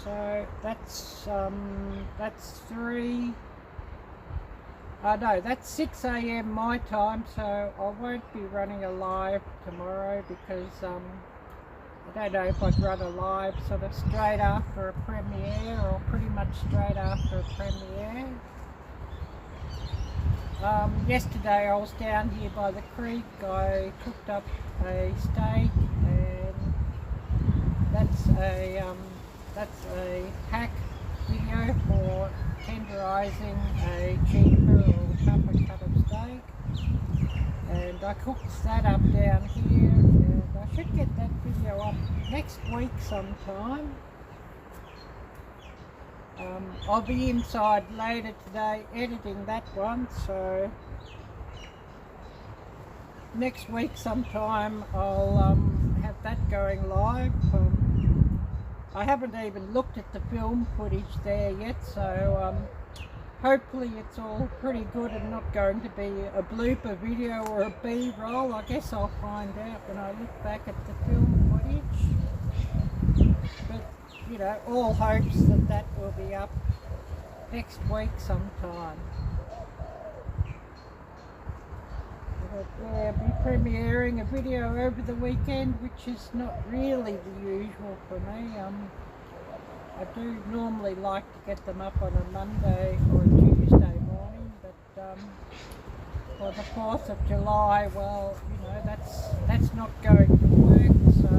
So that's 6 AM my time, so I won't be running a live tomorrow because I don't know if I'd run a live sort of straight after a premiere or pretty much straight after a premiere. Yesterday I was down here by the creek. I cooked up a steak, and that's a hack video for tenderising a cheaper or tougher cut of steak, and I cooked that up down here, and I should get that video up next week sometime. I'll be inside later today editing that one, so next week sometime I'll have that going live. I haven't even looked at the film footage there yet, so hopefully it's all pretty good and not going to be a blooper video or a B-roll. I guess I'll find out when I look back at the film footage. But, you know, all hopes that that will be up next week sometime. But yeah, I'll be premiering a video over the weekend, which is not really the usual for me. I do normally like to get them up on a Monday or a Tuesday morning, but for the 4th of July, well, you know, that's not going to work, so I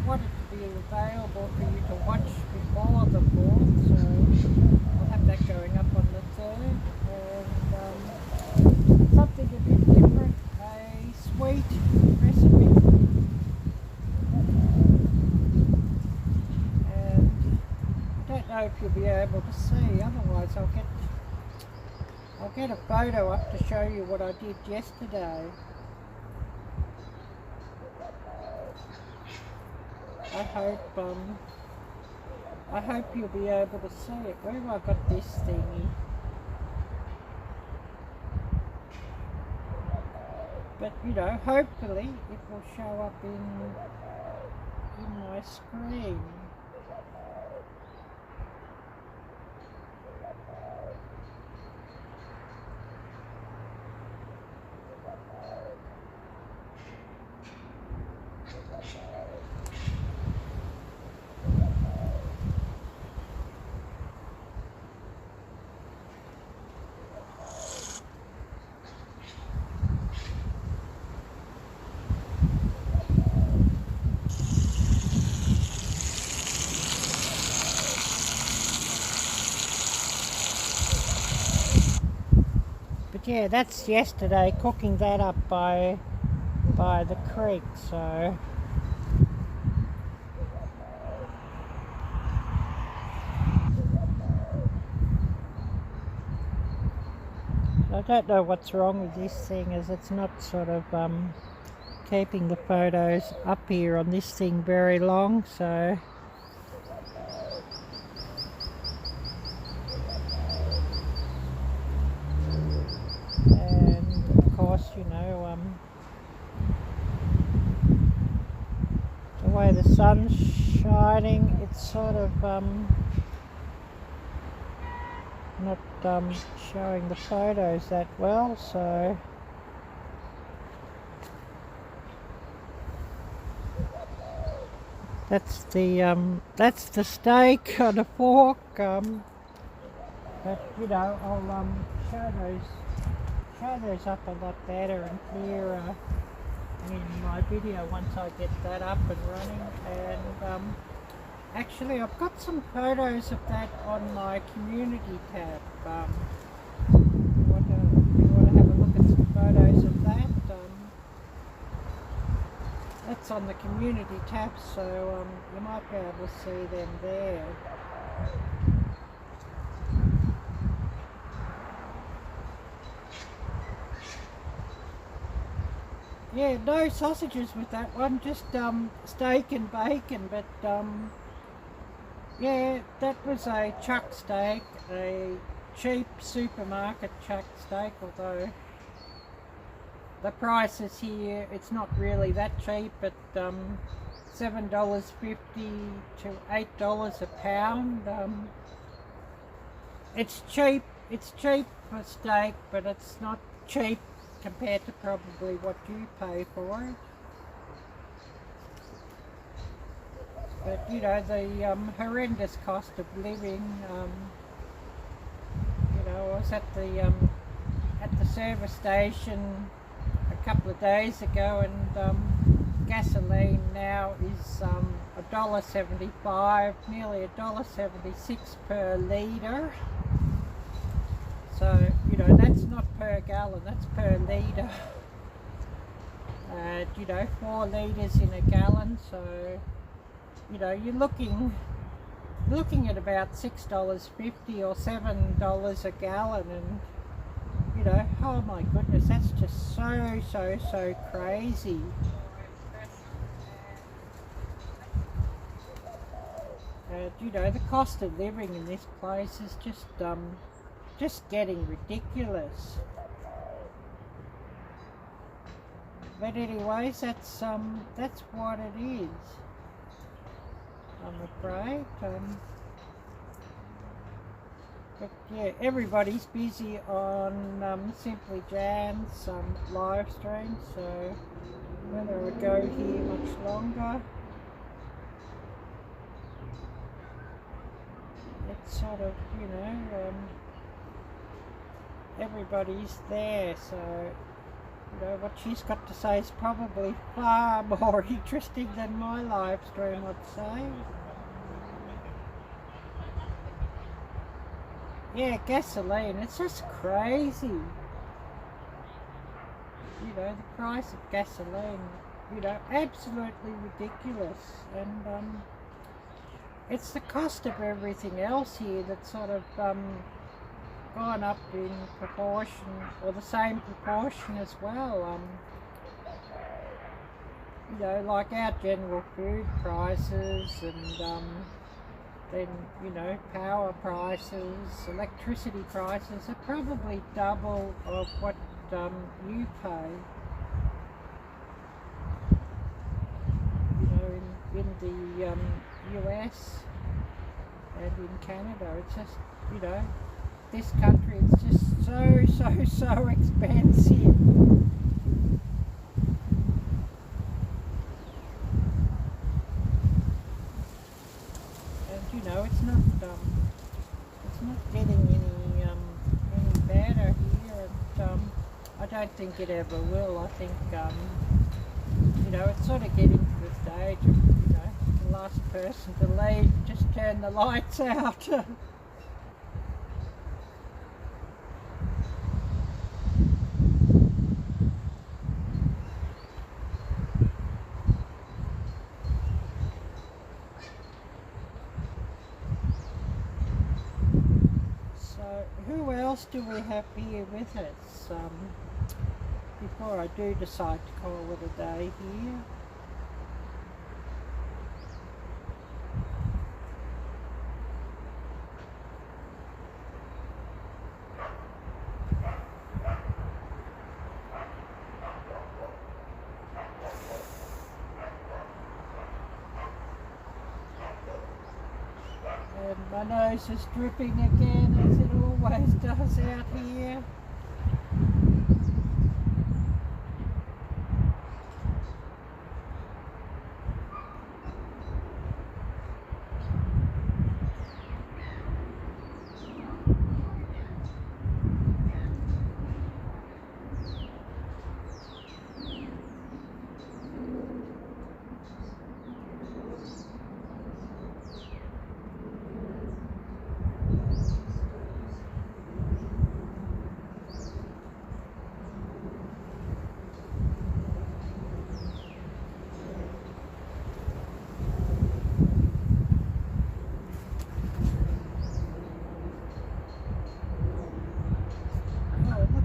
wanted to be available for you to watch before the 4th, so I'll have that going up on the 3rd, and something a bit different, a sweet recipe. I don't know if you'll be able to see, otherwise I'll get a photo up to show you what I did yesterday. I hope you'll be able to see it. Where have I got this thingy? But you know, hopefully it will show up in my screen. yeah, that's yesterday, cooking that up by the creek, so I don't know what's wrong with this thing, as it's not sort of keeping the photos up here on this thing very long, so and of course, you know, the way the sun's shining, it's sort of not showing the photos that well, so that's the steak on a fork, but you know, I'll show those up a lot better and clearer in my video once I get that up and running. And actually, I've got some photos of that on my community tab. If you want to have a look at some photos of that, that's on the community tab, so you might be able to see them there. Yeah, no sausages with that one, just steak and bacon, but yeah, that was a chuck steak, a cheap supermarket chuck steak, although the prices here, it's not really that cheap, but $7.50 to $8 a pound. It's cheap for steak, but it's not cheap compared to probably what you pay for it. But you know, the horrendous cost of living, you know, I was at the service station a couple of days ago, and gasoline now is $1.75, nearly $1.76 per litre. So, you know, that's not per gallon, that's per litre. You know, 4 litres in a gallon, so, you know, you're looking at about $6.50 or $7 a gallon, and, you know, oh my goodness, that's just so crazy. You know, the cost of living in this place is just getting ridiculous. But anyways, that's what it is, I'm afraid. But yeah, everybody's busy on Simply Jan's live stream, so whether I go here much longer, it's sort of, you know, everybody's there, so you know, what she's got to say is probably far more interesting than my live stream, I'd say. Yeah, gasoline, it's just crazy. You know, the price of gasoline, you know, absolutely ridiculous. And it's the cost of everything else here that's sort of gone up in proportion, or the same proportion as well. You know, like our general food prices, and then, you know, power prices, electricity prices are probably double of what you pay. You know, in the US and in Canada, it's just, you know, this country, it's just so expensive. And you know, it's not getting any better here, and I don't think it ever will. I think you know, it's sort of getting to the stage of, you know, the last person to leave, just turn the lights out. So who else do we have here with us before I do decide to call it a day here? My nose is dripping again, as it always does out here.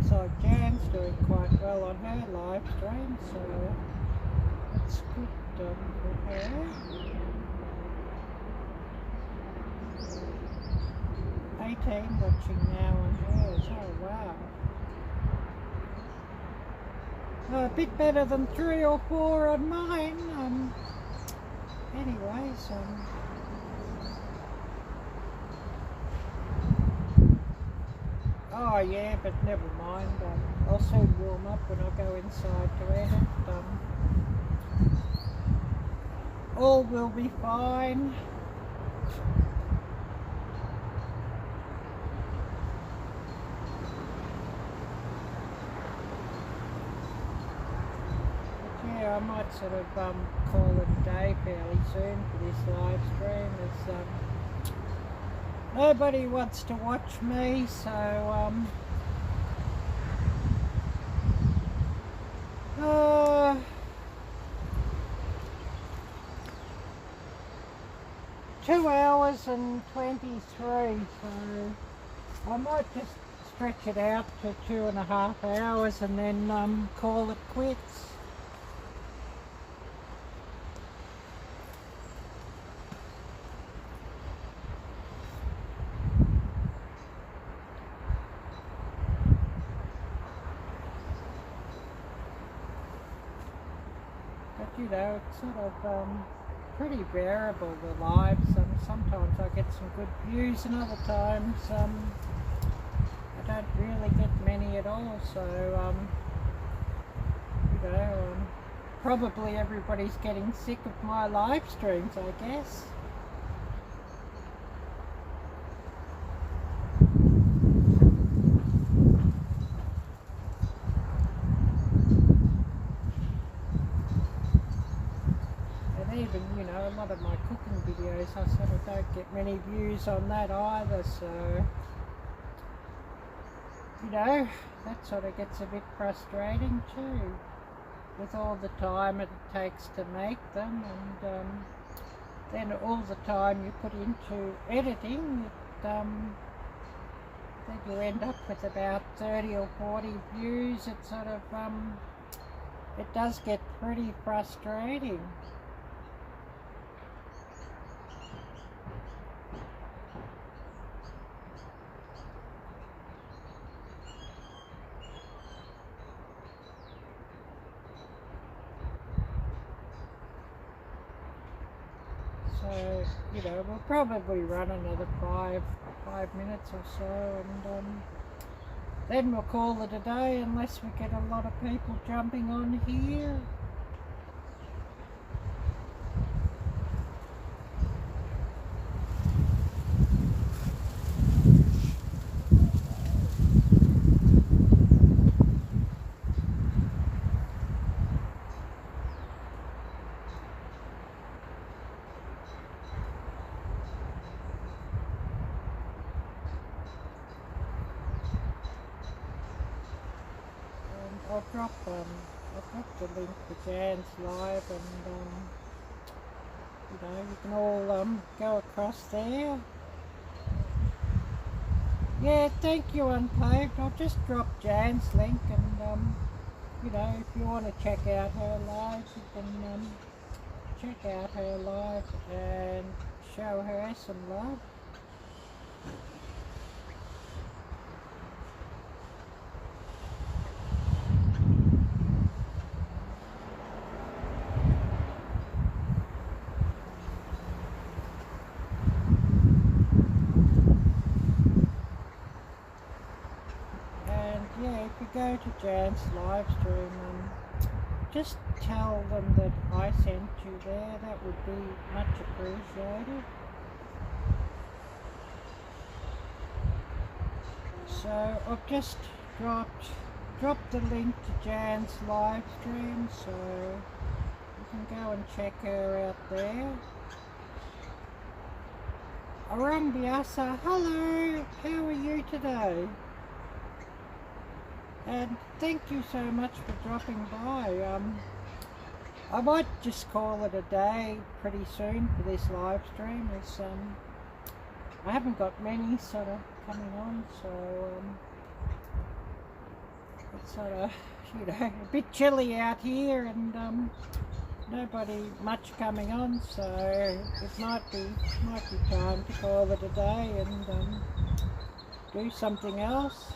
So Jan's doing quite well on her live stream, so that's good for her. 18 watching now on hers, oh wow. A bit better than 3 or 4 on mine. Anyways, oh yeah, but never mind. I'll soon warm up when I go inside to edit. All will be fine. But yeah, I might sort of call it a day fairly soon for this live stream. As nobody wants to watch me, so 2 hours and 23, so I might just stretch it out to 2.5 hours and then call it quits. You know, it's sort of pretty variable, the lives. Sometimes I get some good views and other times I don't really get many at all, so you know, probably everybody's getting sick of my live streams, I guess. You know, a lot of my cooking videos, I sort of don't get many views on that either, so you know, that sort of gets a bit frustrating too, with all the time it takes to make them, and then all the time you put into editing, then you end up with about 30 or 40 views. It sort of it does get pretty frustrating. So, you know, we'll probably run another five minutes or so, and then we'll call it a day unless we get a lot of people jumping on here. I'll drop the link to Jan's live, and you know, you can all go across there. Yeah, thank you, Unpaved. I'll just drop Jan's link, and you know, if you want to check out her live, you can check out her live and show her some love. And yeah, if you go to Jan's live stream, just tell them that I sent you there. That would be much appreciated. So I've just dropped the link to Jan's live stream, so you can go and check her out there. Arielle-Viking, hello, how are you today? And thank you so much for dropping by. I might just call it a day pretty soon for this live stream. As I haven't got many sort of coming on, so it's sort of, you know, a bit chilly out here, and nobody much coming on, so it might be time to call it a day and do something else.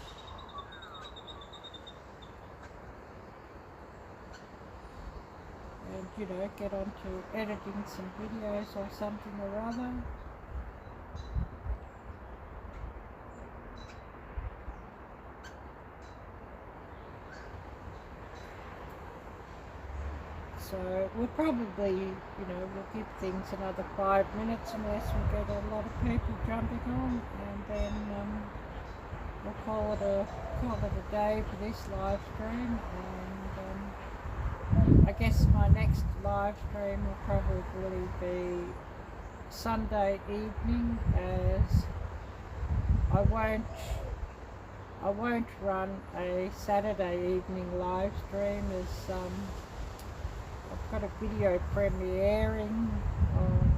And, you know, get on to editing some videos or something or other. So we'll probably, you know, we'll give things another 5 minutes unless we get a lot of people jumping on, and then we'll call it a day for this live stream. And I guess my next live stream will probably be Sunday evening, as I won't run a Saturday evening live stream, as I've got a video premiering on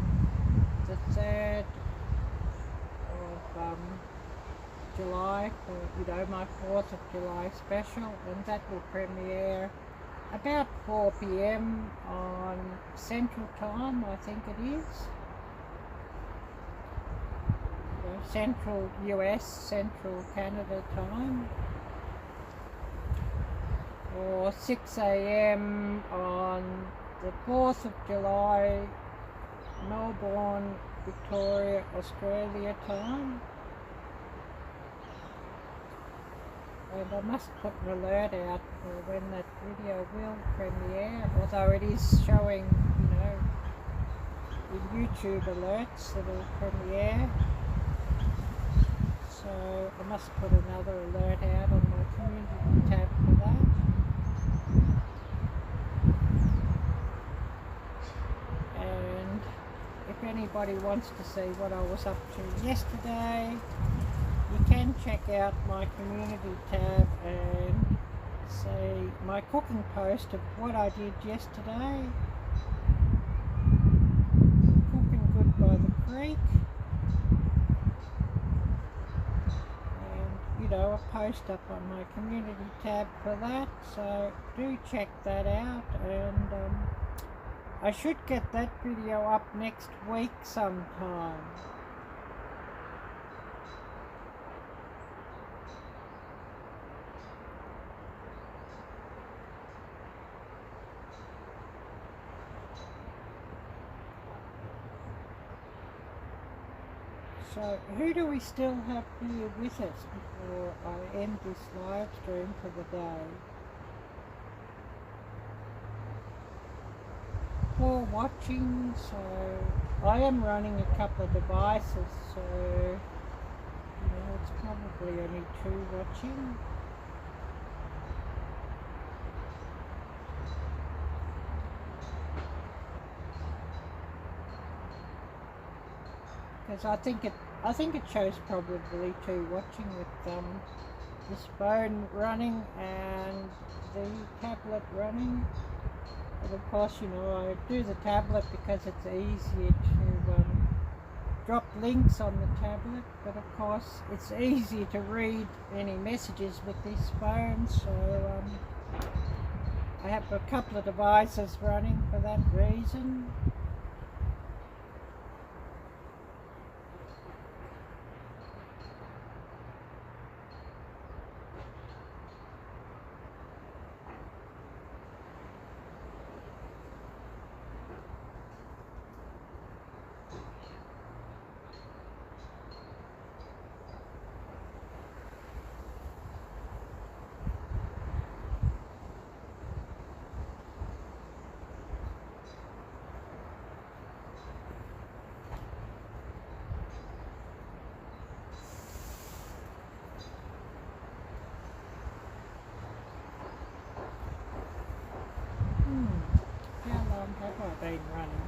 the 3rd of July for, you know, my 4th of July special, and that will premiere about 4 p.m. on Central Time, I think it is. Central US, Central Canada time. Or 6 a.m. on the 4th of July, Melbourne, Victoria, Australia time. And I must put an alert out for when that video will premiere, although it is showing, you know, in YouTube alerts it'll premiere. So I must put another alert out on my community tab for that. And if anybody wants to see what I was up to yesterday, you can check out my community tab and see my cooking post of what I did yesterday. Cooking good by the creek. And, you know, a post up on my community tab for that, so do check that out. And I should get that video up next week sometime. So who do we still have here with us before I end this live stream for the day? For watching, so I am running a couple of devices, so you know, it's probably only 2 watching. Because I think it shows probably 2 watching with this phone running and the tablet running. But of course, you know, I do the tablet because it's easier to drop links on the tablet, but of course it's easier to read any messages with this phone, so I have a couple of devices running for that reason. How long have I been running?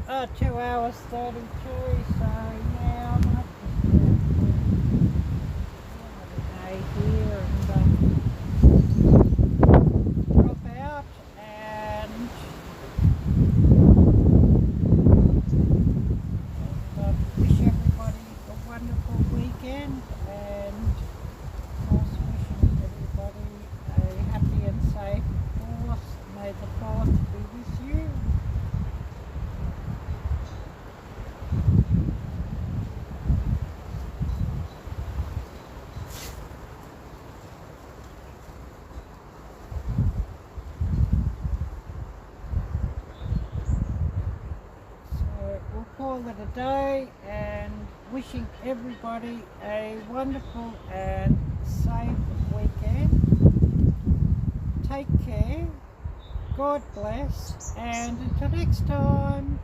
Oh, 2 hours 32, so yeah, I might just a day here and drop out and wish everybody a wonderful weekend, and of course wishing everybody a happy and safe 4th. May the 4th be with you. We'll call it a day, and wishing everybody a wonderful and safe weekend. Take care, God bless, and until next time.